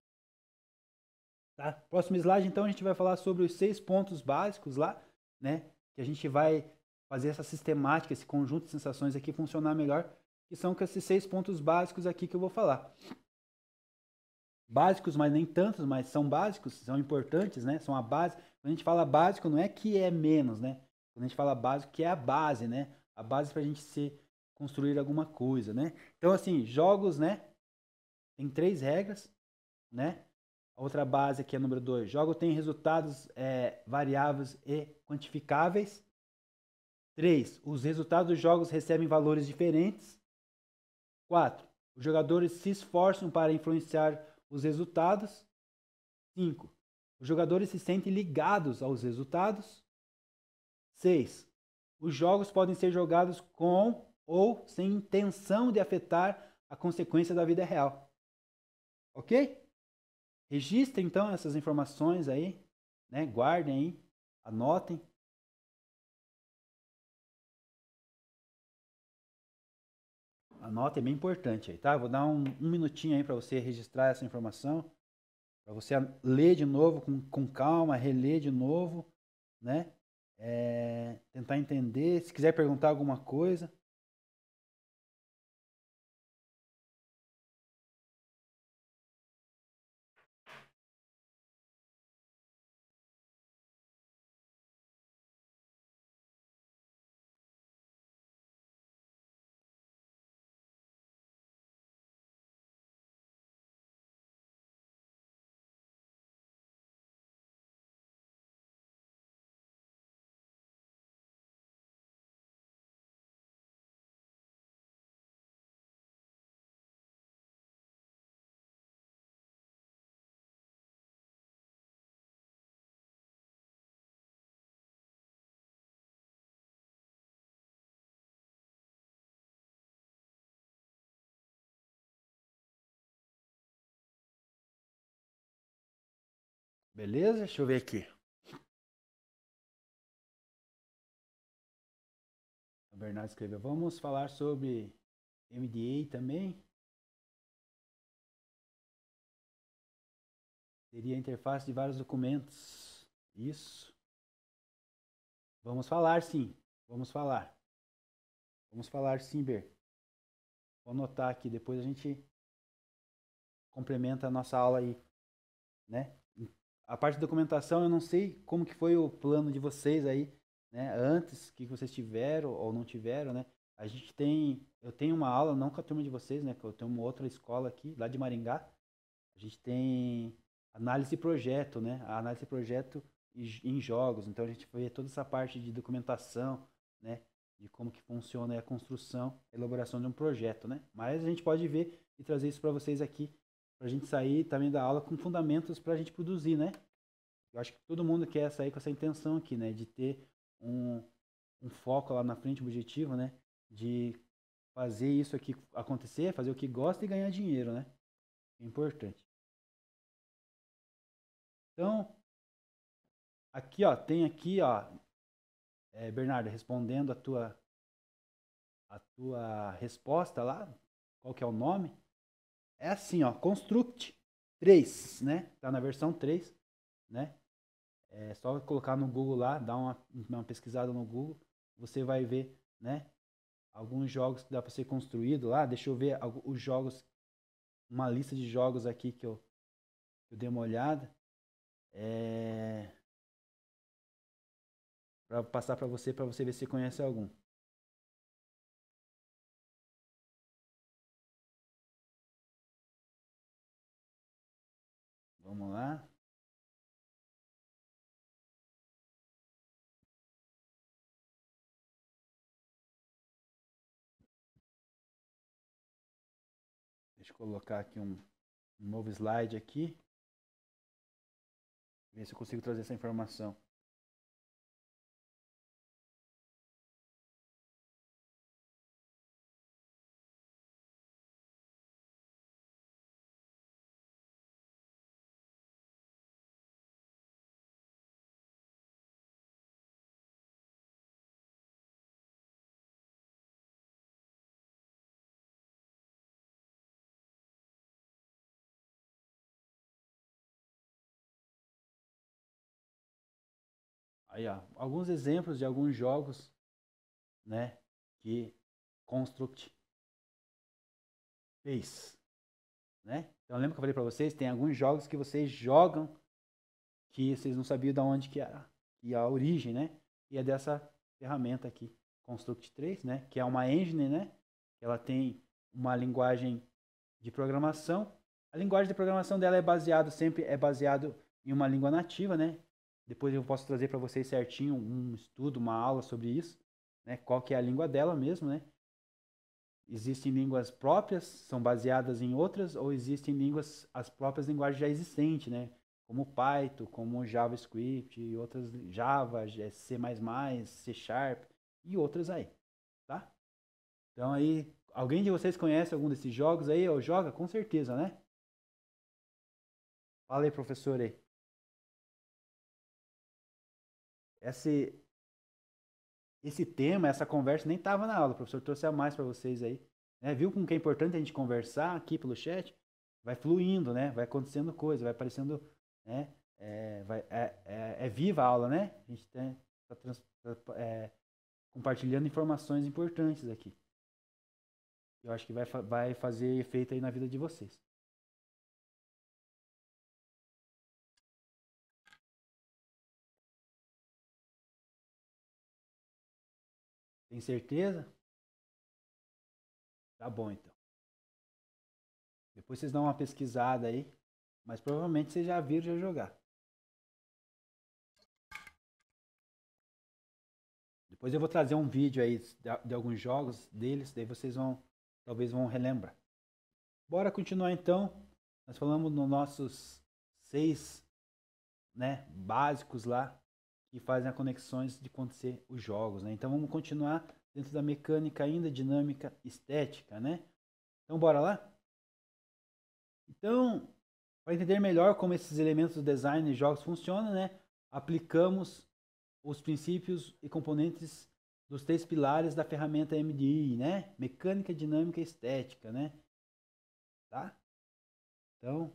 Tá? Próximo slide, então, a gente vai falar sobre os 6 pontos básicos lá, né? Que a gente vai fazer essa sistemática, esse conjunto de sensações aqui funcionar melhor, que são com esses 6 pontos básicos aqui que eu vou falar. Básicos, mas nem tantos, mas são básicos, são importantes, né? São a base. Quando a gente fala básico, não é que é menos, né? Quando a gente fala básico, que é a base, né? A base para a gente construir alguma coisa, né? Então, assim, jogos, né? Tem 3 regras, né? A outra base aqui é número 2. Jogo tem resultados variáveis e quantificáveis. 3. Os resultados dos jogos recebem valores diferentes. 4. Os jogadores se esforçam para influenciar os resultados. 5. Os jogadores se sentem ligados aos resultados. 6. Os jogos podem ser jogados com ou sem intenção de afetar a consequência da vida real. Ok? Registrem então essas informações aí, né? Guardem aí, anotem. Anotem, é bem importante aí, tá? Vou dar um minutinho aí para você registrar essa informação, para você ler de novo com calma, reler de novo, né? Tentar entender. Se quiser perguntar alguma coisa. Beleza? Deixa eu ver aqui. O Bernardo escreveu. Vamos falar sobre MDA também. Seria a interface de vários documentos. Isso. Vamos falar sim. Vamos falar. Vamos falar sim, Ber. Vou anotar aqui. Depois a gente complementa a nossa aula aí, né? A parte de documentação, eu não sei como que foi o plano de vocês aí, né? Antes, que vocês tiveram ou não tiveram, né? Eu tenho uma aula, não com a turma de vocês, né? Que eu tenho uma outra escola aqui, lá de Maringá. A gente tem análise de projeto, né? A análise de projeto em jogos. Então a gente vê toda essa parte de documentação, né? De como que funciona a construção, a elaboração de um projeto, né? Mas a gente pode ver e trazer isso para vocês aqui, para a gente sair também da aula com fundamentos para a gente produzir, né? Eu acho que todo mundo quer sair com essa intenção aqui, né? De ter um foco lá na frente, um objetivo, né? De fazer isso aqui acontecer, fazer o que gosta e ganhar dinheiro, né? É importante. Então, aqui, ó, tem aqui, ó, Bernardo, respondendo a tua resposta lá, qual que é o nome? É assim, ó, Construct 3, né? Tá na versão 3, né? É só colocar no Google lá, dar uma pesquisada no Google, você vai ver, né? Alguns jogos que dá para ser construído lá. Deixa eu ver os jogos, uma lista de jogos aqui que eu dei uma olhada. Para passar para você ver se conhece algum. Vamos lá. Deixa eu colocar aqui um novo slide aqui. Ver se eu consigo trazer essa informação. Aí, ó, alguns exemplos de alguns jogos, né, que Construct fez, né? Então, lembra que eu falei para vocês, tem alguns jogos que vocês jogam que vocês não sabiam de onde que era, e a origem, né? E é dessa ferramenta aqui, Construct 3, né, que é uma engine, né? Ela tem uma linguagem de programação. A linguagem de programação dela sempre é baseado em uma língua nativa, né? Depois eu posso trazer para vocês certinho um estudo, uma aula sobre isso, né? Qual que é a língua dela mesmo, né? Existem línguas próprias, são baseadas em outras, ou existem as próprias linguagens já existentes, né? Como Python, como JavaScript, e outras Java, C++, C Sharp e outras aí, tá? Então aí, alguém de vocês conhece algum desses jogos aí, ou joga? Com certeza, né? Fala aí, professor aí. Esse tema, essa conversa nem estava na aula, o professor trouxe a mais para vocês aí. Né? Viu como que é importante a gente conversar aqui pelo chat? Vai fluindo, né? Vai acontecendo coisa, vai aparecendo, né? É viva a aula, né? A gente está compartilhando informações importantes aqui. Eu acho que vai fazer efeito aí na vida de vocês. Tem certeza? Tá bom, então. Depois vocês dão uma pesquisada aí, mas provavelmente vocês já viram já jogar. Depois eu vou trazer um vídeo aí de alguns jogos deles, daí vocês talvez vão relembrar. Bora continuar então. Nós falamos nos nossos 6, né, básicos lá, que fazem as conexões de acontecer os jogos, né? Então vamos continuar dentro da mecânica ainda, dinâmica, estética, né? Então bora lá? Então, para entender melhor como esses elementos do design de jogos funcionam, né? Aplicamos os princípios e componentes dos 3 pilares da ferramenta MDI, né? Mecânica, dinâmica e estética, né? Tá? Então,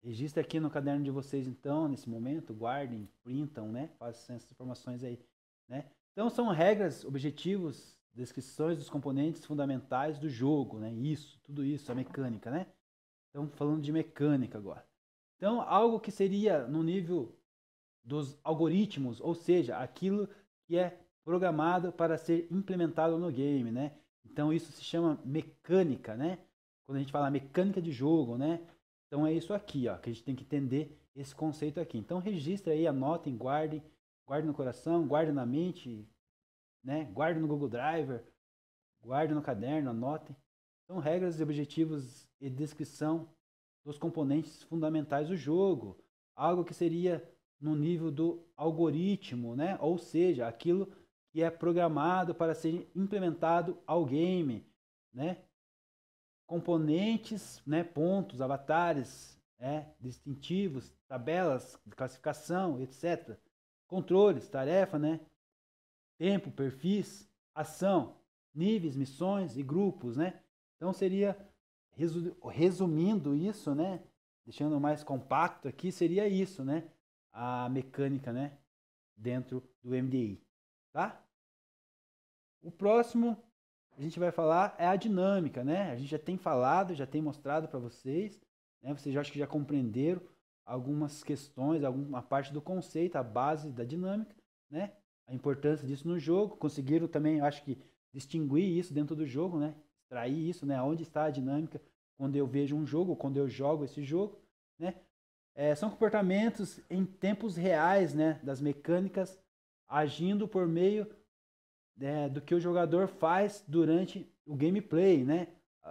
registre aqui no caderno de vocês, então, nesse momento, guardem, printam, né? Façam essas informações aí, né? Então, são regras, objetivos, descrições dos componentes fundamentais do jogo, né? Tudo isso, a mecânica, né? Então, falando de mecânica agora. Então, algo que seria no nível dos algoritmos, ou seja, aquilo que é programado para ser implementado no game, né? Então, isso se chama mecânica, né? quando a gente fala mecânica de jogo, né? Então é isso aqui, ó, que a gente tem que entender esse conceito aqui. Então registra aí, anotem, guardem, guardem no coração, guardem na mente, né? Guardem no Google Drive, guardem no caderno, anotem. São regras, objetivos e descrição dos componentes fundamentais do jogo. Algo que seria no nível do algoritmo, né? Ou seja, aquilo que é programado para ser implementado ao game, né? Componentes, né? Pontos, avatares, distintivos, tabelas de classificação, etc. Controles, tarefa, né? Tempo, perfis, ação, níveis, missões e grupos, né? Então seria, resumindo isso, né? Deixando mais compacto aqui, seria isso, né? A mecânica, né? Dentro do MDI, tá? O próximo a gente vai falar é a dinâmica, né? A gente já tem falado, já tem mostrado para vocês, né? Vocês já acho que já compreenderam algumas questões, alguma parte do conceito, a base da dinâmica, né? A importância disso no jogo, conseguiram também, acho que distinguir isso dentro do jogo, né? Extrair isso, né? Onde está a dinâmica quando eu vejo um jogo, quando eu jogo esse jogo, né? São comportamentos em tempos reais, né? Das mecânicas agindo por meio do que o jogador faz durante o gameplay, né?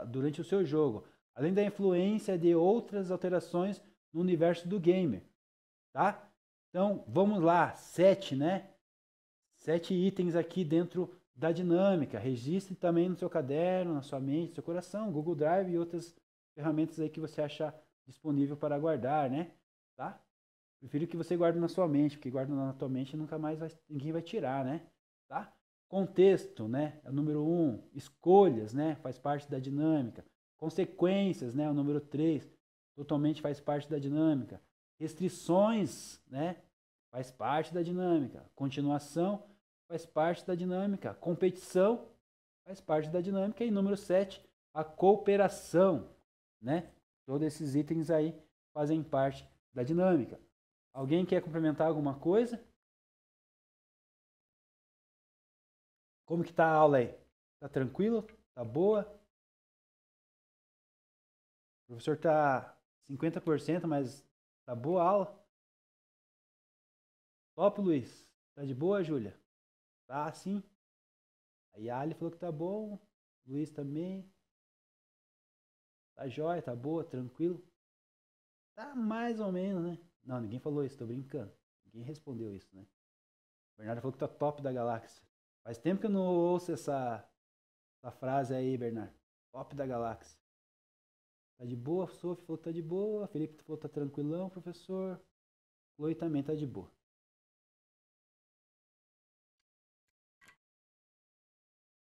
Durante o seu jogo, além da influência de outras alterações no universo do gamer, tá? Então, vamos lá, 7, né? 7 itens aqui dentro da dinâmica. Registre também no seu caderno, na sua mente, no seu coração, Google Drive e outras ferramentas aí que você achar disponível para guardar, né? Tá? Prefiro que você guarde na sua mente, porque guarda na tua mente nunca mais ninguém vai tirar, né? Tá? Contexto, né? É o número 1. Escolhas, né? Faz parte da dinâmica. Consequências, né? O número 3. Totalmente faz parte da dinâmica. Restrições, né? Faz parte da dinâmica. Continuação faz parte da dinâmica. Competição faz parte da dinâmica. E número 7, a cooperação, né? Todos esses itens aí fazem parte da dinâmica. Alguém quer complementar alguma coisa? Como que tá a aula aí? Tá tranquilo? Tá boa? O professor tá 50%, mas tá boa a aula? Top, Luiz. Tá de boa, Júlia? Tá, sim. A Yali falou que tá bom. Luiz também. Tá jóia, tá boa, tranquilo. Tá mais ou menos, né? Não, ninguém falou isso, tô brincando. Ninguém respondeu isso, né? O Bernardo falou que tá top da galáxia. Faz tempo que eu não ouço essa frase aí, Bernardo. Top da galáxia. Tá de boa? Sophie falou que tá de boa. Felipe falou que tá tranquilão, professor. Chloe também tá de boa.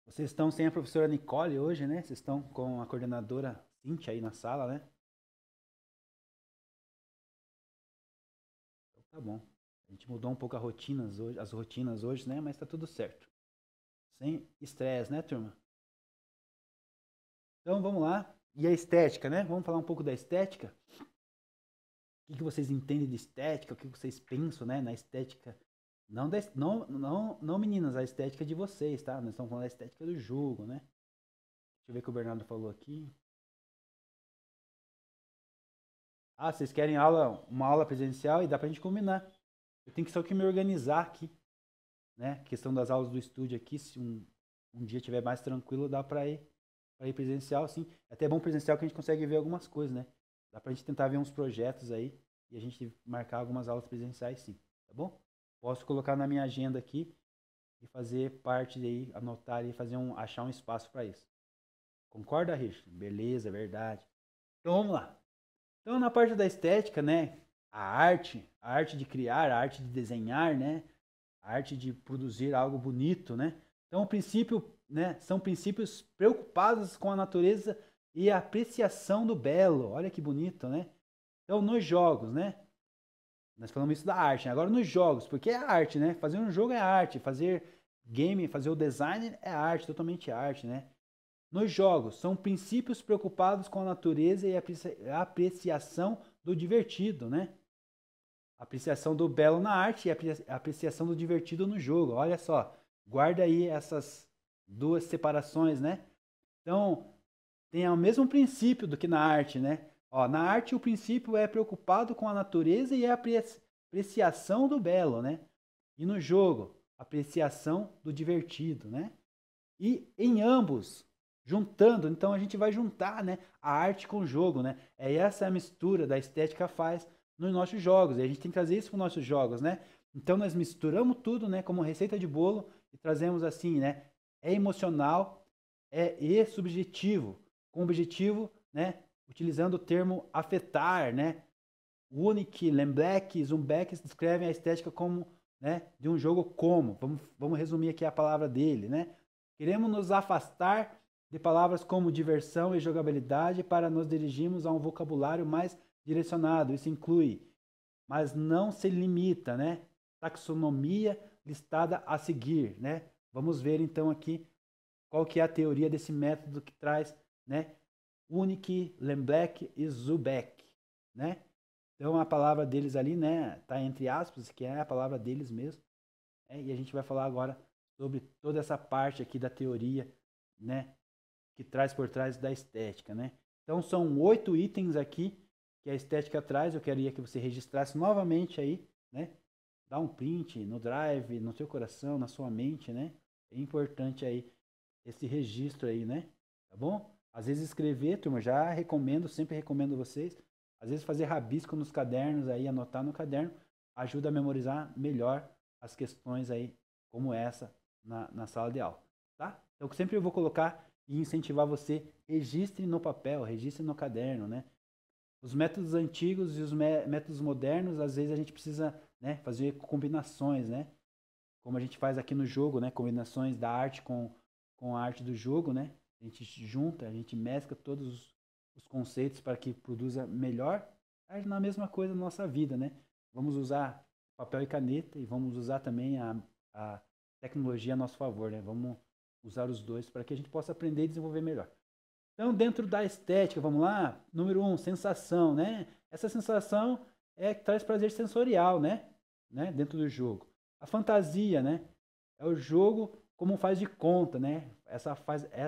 Vocês estão sem a professora Nicole hoje, né? Vocês estão com a coordenadora Cíntia aí na sala, né? Então, tá bom. A gente mudou um pouco as rotinas hoje, né? Mas tá tudo certo. Sem estresse, né, turma? Então, vamos lá. E a estética, né? Vamos falar um pouco da estética. O que vocês entendem de estética? O que vocês pensam, né, na estética? Não, meninas, a estética de vocês, tá? Nós estamos falando da estética do jogo, né? Deixa eu ver o que o Bernardo falou aqui. Ah, vocês querem uma aula presencial e dá pra gente combinar. Eu tenho que só que me organizar aqui, né? Questão das aulas do estúdio aqui, se um dia tiver mais tranquilo, dá pra ir presencial, sim. É até bom presencial que a gente consegue ver algumas coisas, né? Dá pra gente tentar ver uns projetos aí e a gente marcar algumas aulas presenciais, sim. Tá bom? Posso colocar na minha agenda aqui e fazer parte aí, anotar e achar um espaço para isso. Concorda, Richard? Beleza, verdade. Então vamos lá. Então na parte da estética, né? A arte de criar, a arte de desenhar, né? A arte de produzir algo bonito, né? Então o princípio, né? São princípios preocupados com a natureza e a apreciação do belo. Olha que bonito, né? Então nos jogos, né? Nós falamos isso da arte, né? Agora nos jogos, porque é arte, né? Fazer um jogo é arte, fazer game, fazer o design é arte, totalmente arte, né? Nos jogos, são princípios preocupados com a natureza e a apreciação do divertido, né? A apreciação do belo na arte e a apreciação do divertido no jogo. Olha só, guarda aí essas duas separações, né? Então, tem o mesmo princípio do que na arte, né? Ó, na arte o princípio é preocupado com a natureza e a apreciação do belo, né? E no jogo, apreciação do divertido, né? E em ambos, juntando, então a gente vai juntar, né, a arte com o jogo, né? É essa a mistura da estética faz nos nossos jogos. E a gente tem que trazer isso para os nossos jogos, né? Então nós misturamos tudo, né, como receita de bolo e trazemos assim, né? É emocional, é subjetivo, com objetivo, né? Utilizando o termo afetar, né? Unique, Lembeck, Zumbeck descrevem a estética como, né, de um jogo como. Vamos resumir aqui a palavra dele, né? Queremos nos afastar de palavras como diversão e jogabilidade para nos dirigirmos a um vocabulário mais direcionado. Isso inclui, mas não se limita, né? Taxonomia listada a seguir, né? Vamos ver então aqui qual que é a teoria desse método que traz, né? Unique, Lembeck e Zumbeck, né? Então a palavra deles ali, né, tá entre aspas, que é a palavra deles mesmo. E a gente vai falar agora sobre toda essa parte aqui da teoria, né, que traz por trás da estética, né? Então são 8 itens aqui que a estética traz. Eu queria que você registrasse novamente aí, né? Dá um print no drive, no seu coração, na sua mente, né? É importante aí esse registro aí, né? Tá bom? Às vezes escrever, turma, já recomendo, sempre recomendo vocês. Às vezes fazer rabisco nos cadernos aí, anotar no caderno, ajuda a memorizar melhor as questões aí, como essa, na sala de aula, tá? Então sempre eu vou colocar e incentivar você, registre no papel, registre no caderno, né? Os métodos antigos e os métodos modernos, às vezes a gente precisa, né, fazer combinações, né? Como a gente faz aqui no jogo, né? Combinações da arte com a arte do jogo, né? A gente junta, a gente mescla todos os conceitos para que produza melhor. É na mesma coisa na nossa vida, né? Vamos usar papel e caneta e vamos usar também a tecnologia a nosso favor, né? Vamos usar os dois para que a gente possa aprender e desenvolver melhor. Então, dentro da estética, vamos lá, número 1, sensação, né? Essa sensação é que traz prazer sensorial, né? Dentro do jogo. A fantasia, né? É o jogo como faz de conta, né? Essa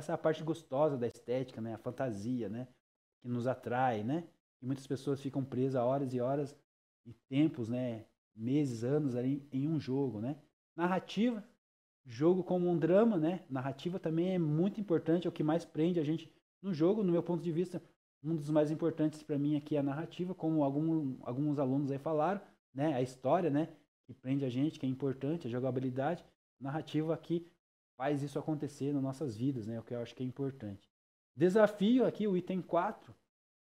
é a parte gostosa da estética, né? A fantasia, né? Que nos atrai, né? E muitas pessoas ficam presas horas e horas e tempos, né? Meses, anos ali em um jogo, né? Narrativa, jogo como um drama, né? Narrativa também é muito importante, é o que mais prende a gente no jogo. No meu ponto de vista, um dos mais importantes para mim aqui é a narrativa, como alguns alunos aí falaram, né? A história, né? Que prende a gente, que é importante, a jogabilidade. Narrativa aqui faz isso acontecer nas nossas vidas, né? O que eu acho que é importante. Desafio aqui, o item 4,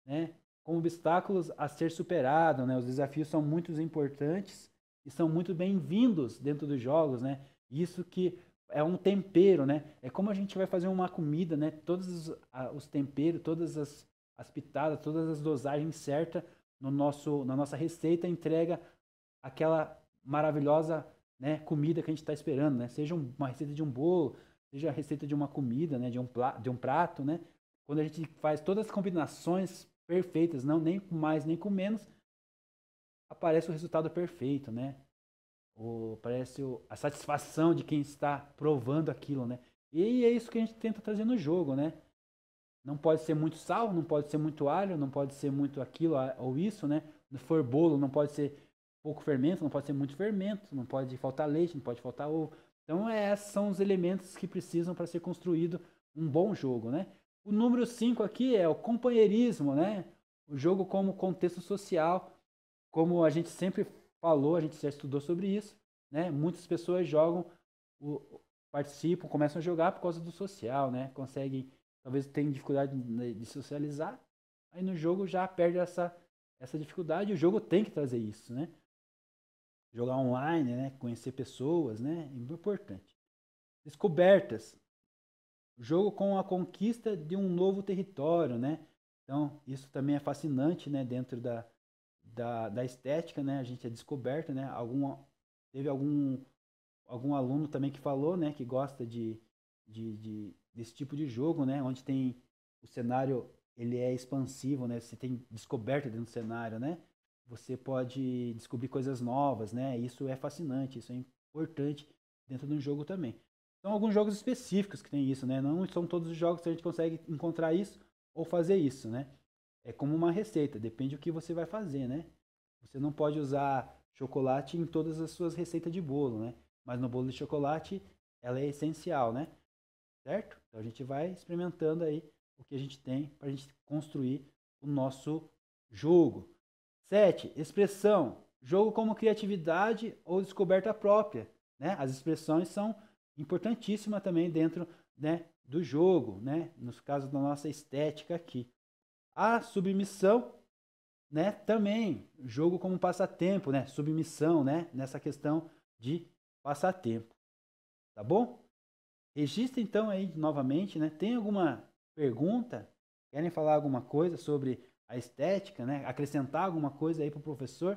né? Com obstáculos a ser superado, né? Os desafios são muito importantes e são muito bem-vindos dentro dos jogos, né? Isso que é um tempero, né? É como a gente vai fazer uma comida, né? Todos os temperos, todas as pitadas, todas as dosagens certas na nossa receita entrega aquela maravilhosa, né, comida que a gente está esperando, né? Seja uma receita de um bolo, seja a receita de uma comida, né, de um prato, né? Quando a gente faz todas as combinações perfeitas, não nem com mais nem com menos, aparece o resultado perfeito, né? Parece a satisfação de quem está provando aquilo, né? E é isso que a gente tenta trazer no jogo, né? Não pode ser muito sal, não pode ser muito alho, não pode ser muito aquilo ou isso, né? Se for bolo, não pode ser pouco fermento, não pode ser muito fermento, não pode faltar leite, não pode faltar ovo. Então, esses são os elementos que precisam para ser construído um bom jogo, né? O número 5 aqui é o companheirismo, né? O jogo como contexto social, como a gente sempre falou, a gente já estudou sobre isso, né? Muitas pessoas jogam, participam, começam a jogar por causa do social, né? Conseguem, talvez tenham dificuldade de socializar, aí no jogo já perde essa dificuldade. O jogo tem que trazer isso, né? Jogar online, né? Conhecer pessoas, né? É importante. Descobertas. O jogo com a conquista de um novo território, né? Então, isso também é fascinante, né? Dentro da estética, né? A gente é descoberto, né? Teve algum aluno também que falou, né? Que gosta desse tipo de jogo, né? Onde tem o cenário, ele é expansivo, né? Você tem descoberta dentro do cenário, né? Você pode descobrir coisas novas, né? Isso é fascinante, isso é importante dentro de um jogo também. São alguns jogos específicos que tem isso, né? Não são todos os jogos que a gente consegue encontrar isso, ou fazer isso, né? É como uma receita, depende do que você vai fazer, né? Você não pode usar chocolate em todas as suas receitas de bolo, né? Mas no bolo de chocolate, ela é essencial, né? Certo? Então a gente vai experimentando aí o que a gente tem para a gente construir o nosso jogo. 7. Expressão. Jogo como criatividade ou descoberta própria, né? As expressões são importantíssimas também dentro, né, do jogo, né? Nos casos da nossa estética aqui. A submissão, né? Também jogo como passatempo, né? Submissão, né? Nessa questão de passatempo, tá bom? Registra então aí novamente, né? Tem alguma pergunta? Querem falar alguma coisa sobre a estética, né? Acrescentar alguma coisa aí para o professor?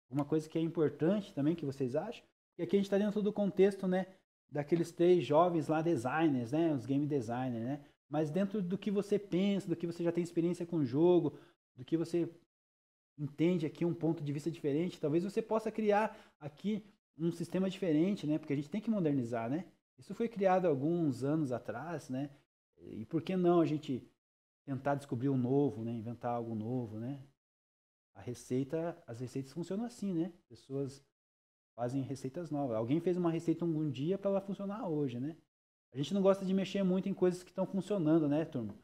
Alguma coisa que é importante também que vocês acham? Porque aqui a gente está dentro do contexto, né? Daqueles 3 jovens lá designers, né? Os game designers, né? Mas dentro do que você pensa, do que você já tem experiência com o jogo, do que você entende aqui um ponto de vista diferente, talvez você possa criar aqui um sistema diferente, né? Porque a gente tem que modernizar, né? Isso foi criado alguns anos atrás, né? E por que não a gente tentar descobrir um novo, né? Inventar algo novo, né? As receitas funcionam assim, né? Pessoas fazem receitas novas. Alguém fez uma receita um dia para ela funcionar hoje, né? A gente não gosta de mexer muito em coisas que estão funcionando, né, turma?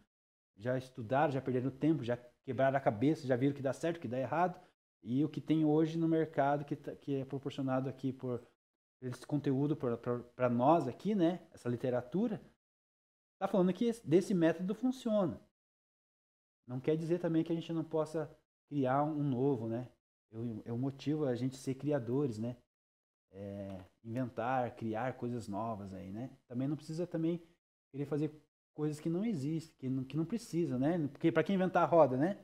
Já estudaram, já perderam tempo, já quebraram a cabeça, já viram que dá certo, que dá errado. E o que tem hoje no mercado, que é proporcionado aqui por esse conteúdo para nós aqui, né? Essa literatura, tá falando que desse método funciona. Não quer dizer também que a gente não possa criar um novo, né? Eu motivo a gente ser criadores, né? Inventar, criar coisas novas aí, né? Também não precisa também querer fazer coisas que não existem, que não precisa, né? Porque para quem inventar roda, né?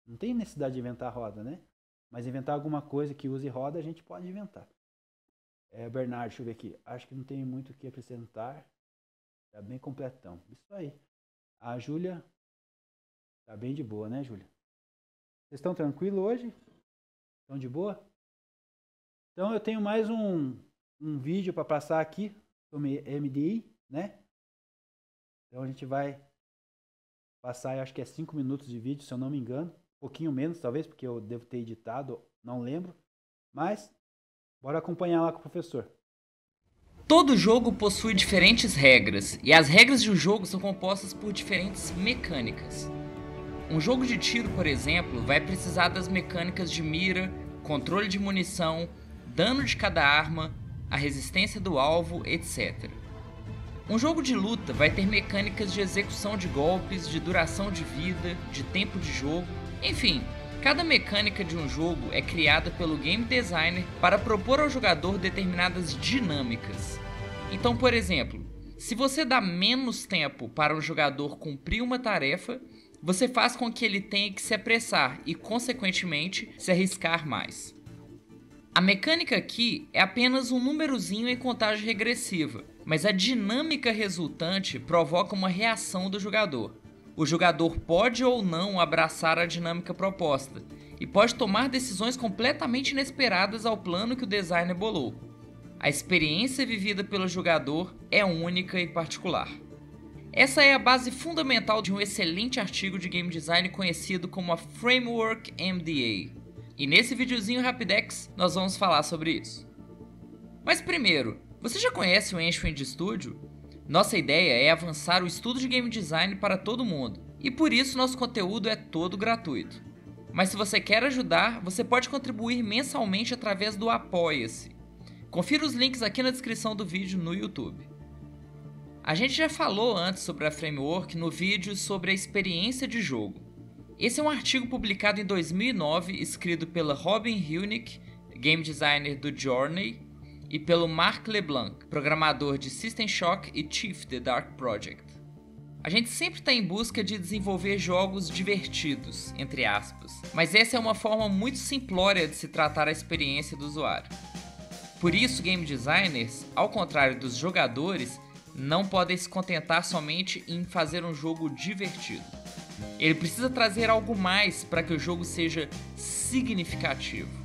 Não tem necessidade de inventar roda, né? Mas inventar alguma coisa que use roda, a gente pode inventar. Bernardo, deixa eu ver aqui. Acho que não tem muito o que acrescentar. Tá bem completão. Isso aí. A Júlia tá bem de boa, né, Júlia? Vocês estão tranquilos hoje? Estão de boa? Então eu tenho mais um vídeo para passar aqui sobre MDI, né? Então a gente vai passar, eu acho que é 5 minutos de vídeo, se eu não me engano. Um pouquinho menos, talvez, porque eu devo ter editado, não lembro. Mas, bora acompanhar lá com o professor. Todo jogo possui diferentes regras, e as regras de um jogo são compostas por diferentes mecânicas. Um jogo de tiro, por exemplo, vai precisar das mecânicas de mira, controle de munição, dano de cada arma, a resistência do alvo, etc. Um jogo de luta vai ter mecânicas de execução de golpes, de duração de vida, de tempo de jogo, enfim, cada mecânica de um jogo é criada pelo game designer para propor ao jogador determinadas dinâmicas. Então, por exemplo, se você dá menos tempo para um jogador cumprir uma tarefa, você faz com que ele tenha que se apressar e, consequentemente, se arriscar mais. A mecânica aqui é apenas um númerozinho em contagem regressiva, mas a dinâmica resultante provoca uma reação do jogador. O jogador pode ou não abraçar a dinâmica proposta, e pode tomar decisões completamente inesperadas ao plano que o designer bolou. A experiência vivida pelo jogador é única e particular. Essa é a base fundamental de um excelente artigo de game design conhecido como a Framework MDA. E nesse videozinho Rapidex nós vamos falar sobre isso. Mas primeiro, você já conhece o Anshin Studio? Nossa ideia é avançar o estudo de game design para todo mundo, e por isso nosso conteúdo é todo gratuito. Mas se você quer ajudar, você pode contribuir mensalmente através do Apoia-se. Confira os links aqui na descrição do vídeo no YouTube. A gente já falou antes sobre a Framework no vídeo sobre a experiência de jogo. Esse é um artigo publicado em 2009, escrito pela Robin Huenick, game designer do Journey, e pelo Marc LeBlanc, programador de System Shock e Chief The Dark Project. A gente sempre está em busca de desenvolver jogos divertidos, entre aspas, mas essa é uma forma muito simplória de se tratar a experiência do usuário. Por isso, game designers, ao contrário dos jogadores, não podem se contentar somente em fazer um jogo divertido. Ele precisa trazer algo mais para que o jogo seja significativo.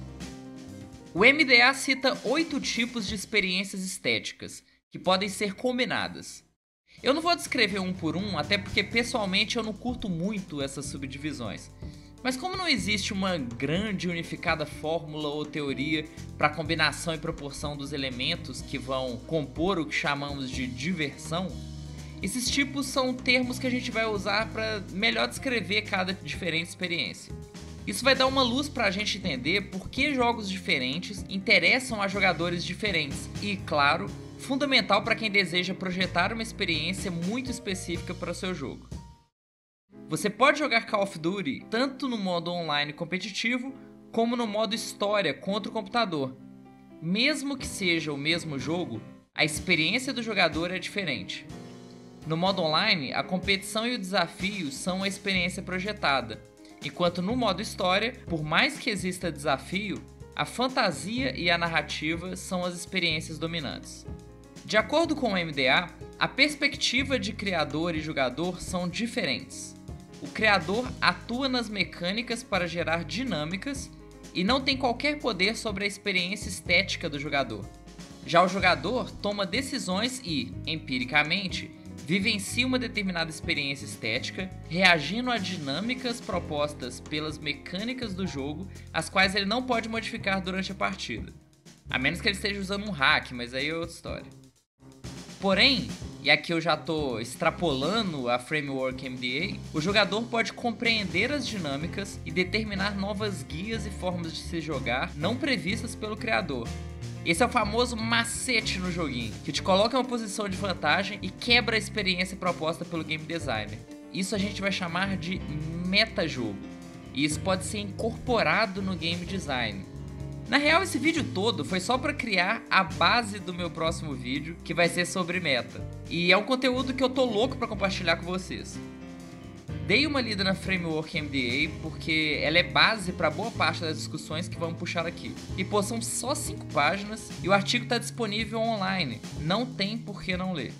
O MDA cita 8 tipos de experiências estéticas que podem ser combinadas. Eu não vou descrever um por um, até porque pessoalmente eu não curto muito essas subdivisões. Mas como não existe uma grande unificada fórmula ou teoria para a combinação e proporção dos elementos que vão compor o que chamamos de diversão, esses tipos são termos que a gente vai usar para melhor descrever cada diferente experiência. Isso vai dar uma luz para a gente entender por que jogos diferentes interessam a jogadores diferentes e, claro, fundamental para quem deseja projetar uma experiência muito específica para o seu jogo. Você pode jogar Call of Duty tanto no modo online competitivo como no modo história contra o computador. Mesmo que seja o mesmo jogo, a experiência do jogador é diferente. No modo online, a competição e o desafio são a experiência projetada, enquanto no modo história, por mais que exista desafio, a fantasia e a narrativa são as experiências dominantes. De acordo com o MDA, a perspectiva de criador e jogador são diferentes. O criador atua nas mecânicas para gerar dinâmicas e não tem qualquer poder sobre a experiência estética do jogador. Já o jogador toma decisões e, empiricamente, vivencia uma determinada experiência estética, reagindo a dinâmicas propostas pelas mecânicas do jogo, as quais ele não pode modificar durante a partida. A menos que ele esteja usando um hack, mas aí é outra história. Porém, e aqui eu já estou extrapolando a Framework MDA, o jogador pode compreender as dinâmicas e determinar novas guias e formas de se jogar não previstas pelo criador. Esse é o famoso macete no joguinho, que te coloca em uma posição de vantagem e quebra a experiência proposta pelo game designer. Isso a gente vai chamar de metajogo, e isso pode ser incorporado no game design. Na real, esse vídeo todo foi só para criar a base do meu próximo vídeo, que vai ser sobre meta. E é um conteúdo que eu tô louco para compartilhar com vocês. Dei uma lida na Framework MDA porque ela é base para boa parte das discussões que vamos puxar aqui. E pô, são só 5 páginas e o artigo está disponível online, não tem por que não ler.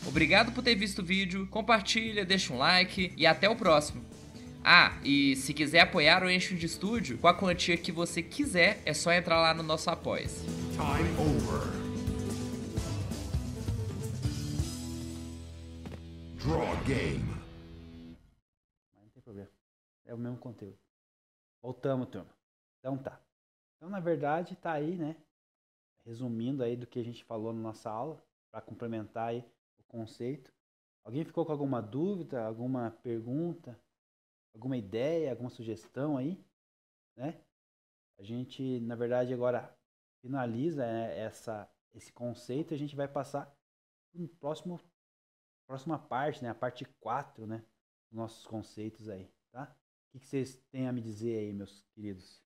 Obrigado por ter visto o vídeo, compartilha, deixa um like e até o próximo. Ah, e se quiser apoiar o Eixo de Estúdio, com a quantia que você quiser, é só entrar lá no nosso Apoia-se. Time over. Draw game. Mas não tem problema. É o mesmo conteúdo. Voltamos, turma. Então tá. Então, na verdade, tá aí, né? Resumindo aí do que a gente falou na nossa aula, para complementar aí o conceito. Alguém ficou com alguma dúvida, alguma pergunta? Alguma ideia, alguma sugestão aí, né? A gente, na verdade, agora finaliza, né, esse conceito e a gente vai passar para próxima parte, né? A parte 4, né? Dos nossos conceitos aí, tá? O que vocês têm a me dizer aí, meus queridos?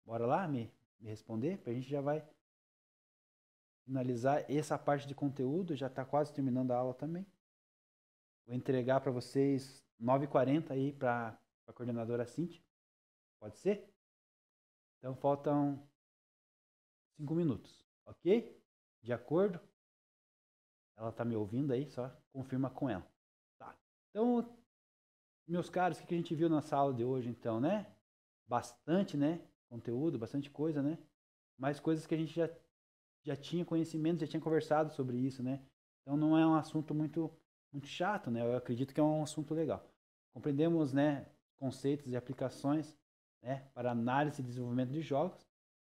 Bora lá me responder? A gente já vai finalizar essa parte de conteúdo, já está quase terminando a aula também. Vou entregar para vocês 9h40 aí para a coordenadora Cíntia. Pode ser? Então faltam 5 minutos, ok? De acordo? Ela tá me ouvindo aí, só confirma com ela. Tá. Então, meus caros, o que a gente viu na aula de hoje então, né? Bastante, né? Conteúdo, bastante coisa, né? Mais coisas que a gente já tinha conhecimento, já tinha conversado sobre isso, né? Então não é um assunto muito chato, né? Eu acredito que é um assunto legal. Compreendemos, né, conceitos e aplicações, né, para análise e desenvolvimento de jogos.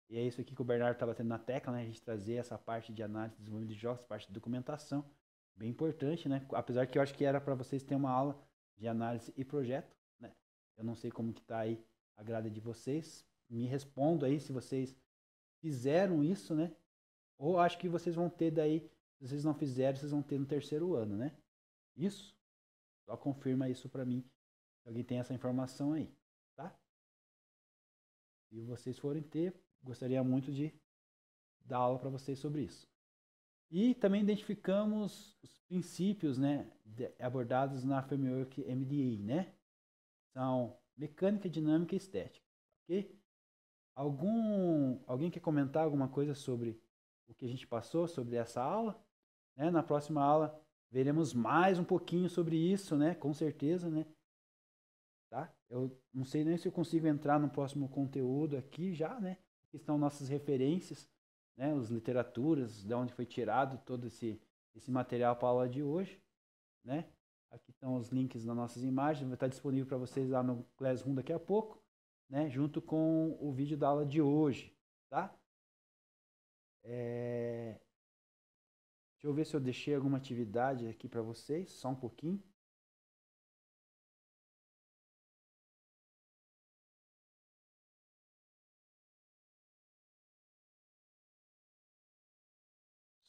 E é isso aqui que o Bernardo está batendo na tecla, né? A gente trazer essa parte de análise e desenvolvimento de jogos, parte de documentação, bem importante, né? Apesar que eu acho que era para vocês terem uma aula de análise e projeto, né? Eu não sei como que está aí a grade de vocês. Me respondo aí se vocês fizeram isso, né? Ou acho que vocês vão ter daí, se vocês não fizerem, vocês vão ter no 3º ano, né? Isso? Só confirma isso para mim, se alguém tem essa informação aí, tá? Se vocês forem ter, gostaria muito de dar aula para vocês sobre isso. E também identificamos os princípios, né, abordados na Framework MDA, né? São mecânica, dinâmica e estética, ok? Alguém quer comentar alguma coisa sobre o que a gente passou, sobre essa aula? Né? Na próxima aula veremos mais um pouquinho sobre isso, né? Com certeza, né? Tá? Eu não sei nem se eu consigo entrar no próximo conteúdo aqui já, né? Aqui estão nossas referências, né? As literaturas, de onde foi tirado todo esse esse material para a aula de hoje, né? Aqui estão os links nas nossas imagens, vai estar disponível para vocês lá no Classroom daqui a pouco, né? Junto com o vídeo da aula de hoje, tá? Deixa eu ver se eu deixei alguma atividade aqui para vocês, só um pouquinho.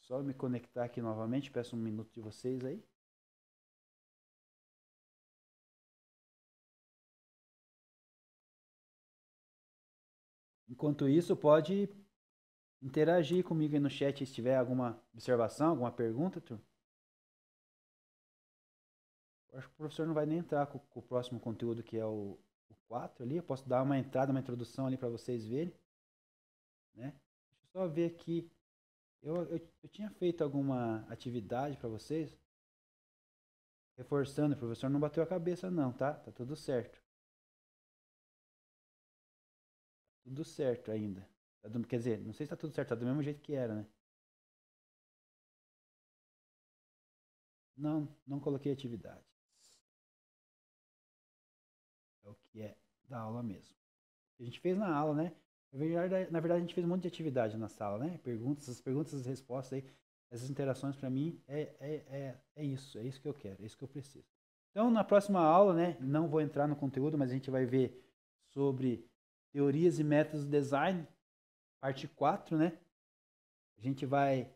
Só me conectar aqui novamente, peço um minuto de vocês aí. Enquanto isso, pode interagir comigo aí no chat se tiver alguma observação, alguma pergunta, turma. Eu acho que o professor não vai nem entrar com o próximo conteúdo, que é o 4 ali. Eu posso dar uma entrada, uma introdução ali para vocês verem, né? Deixa eu só ver aqui. Eu tinha feito alguma atividade para vocês. Reforçando, o professor não bateu a cabeça não, tá? Tá tudo certo. Tudo certo ainda. Quer dizer, não sei se tá tudo certo, tá do mesmo jeito que era, né? Não coloquei atividade. É o que é da aula mesmo. A gente fez na aula, né? Na verdade, a gente fez um monte de atividade na sala, né? As perguntas, as respostas aí, essas interações para mim é isso que eu quero, é isso que eu preciso. Então, na próxima aula, né? Não vou entrar no conteúdo, mas a gente vai ver sobre teorias e métodos de design, parte 4, né? A gente vai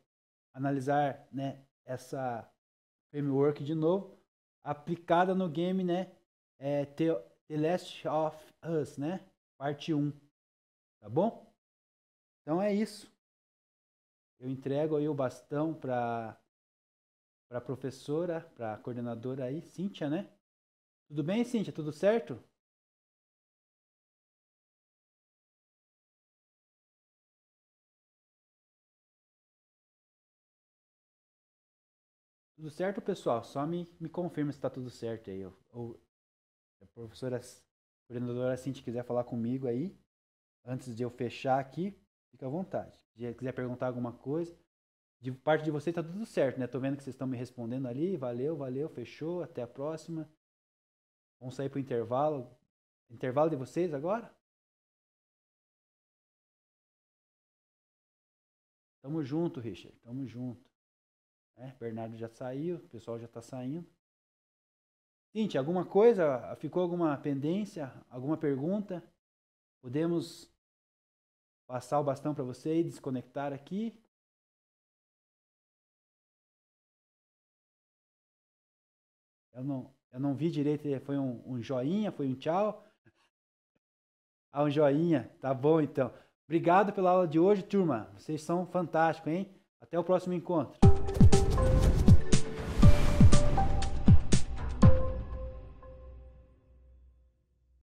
analisar, né, essa framework de novo, aplicada no game, né? The Last of Us, né? Parte 1. Tá bom? Então é isso. Eu entrego aí o bastão para a professora, para a coordenadora aí, Cíntia, né? Tudo bem, Cíntia? Tudo certo? Tudo certo, pessoal? Só me confirma se está tudo certo aí. Ou se a professora, coordenadora Cíntia quiser falar comigo aí, antes de eu fechar aqui, fica à vontade. Se quiser perguntar alguma coisa, de parte de vocês está tudo certo, né? Tô vendo que vocês estão me respondendo ali. Valeu, fechou. Até a próxima. Vamos sair para o intervalo. Intervalo de vocês agora? Tamo junto, Richard. Tamo junto. Bernardo já saiu, o pessoal já está saindo. Cíntia, alguma coisa? Ficou alguma pendência? Alguma pergunta? Podemos passar o bastão para você e desconectar aqui? Eu não vi direito, foi um joinha, foi um tchau? Ah, um joinha, tá bom então. Obrigado pela aula de hoje, turma. Vocês são fantásticos, hein? Até o próximo encontro.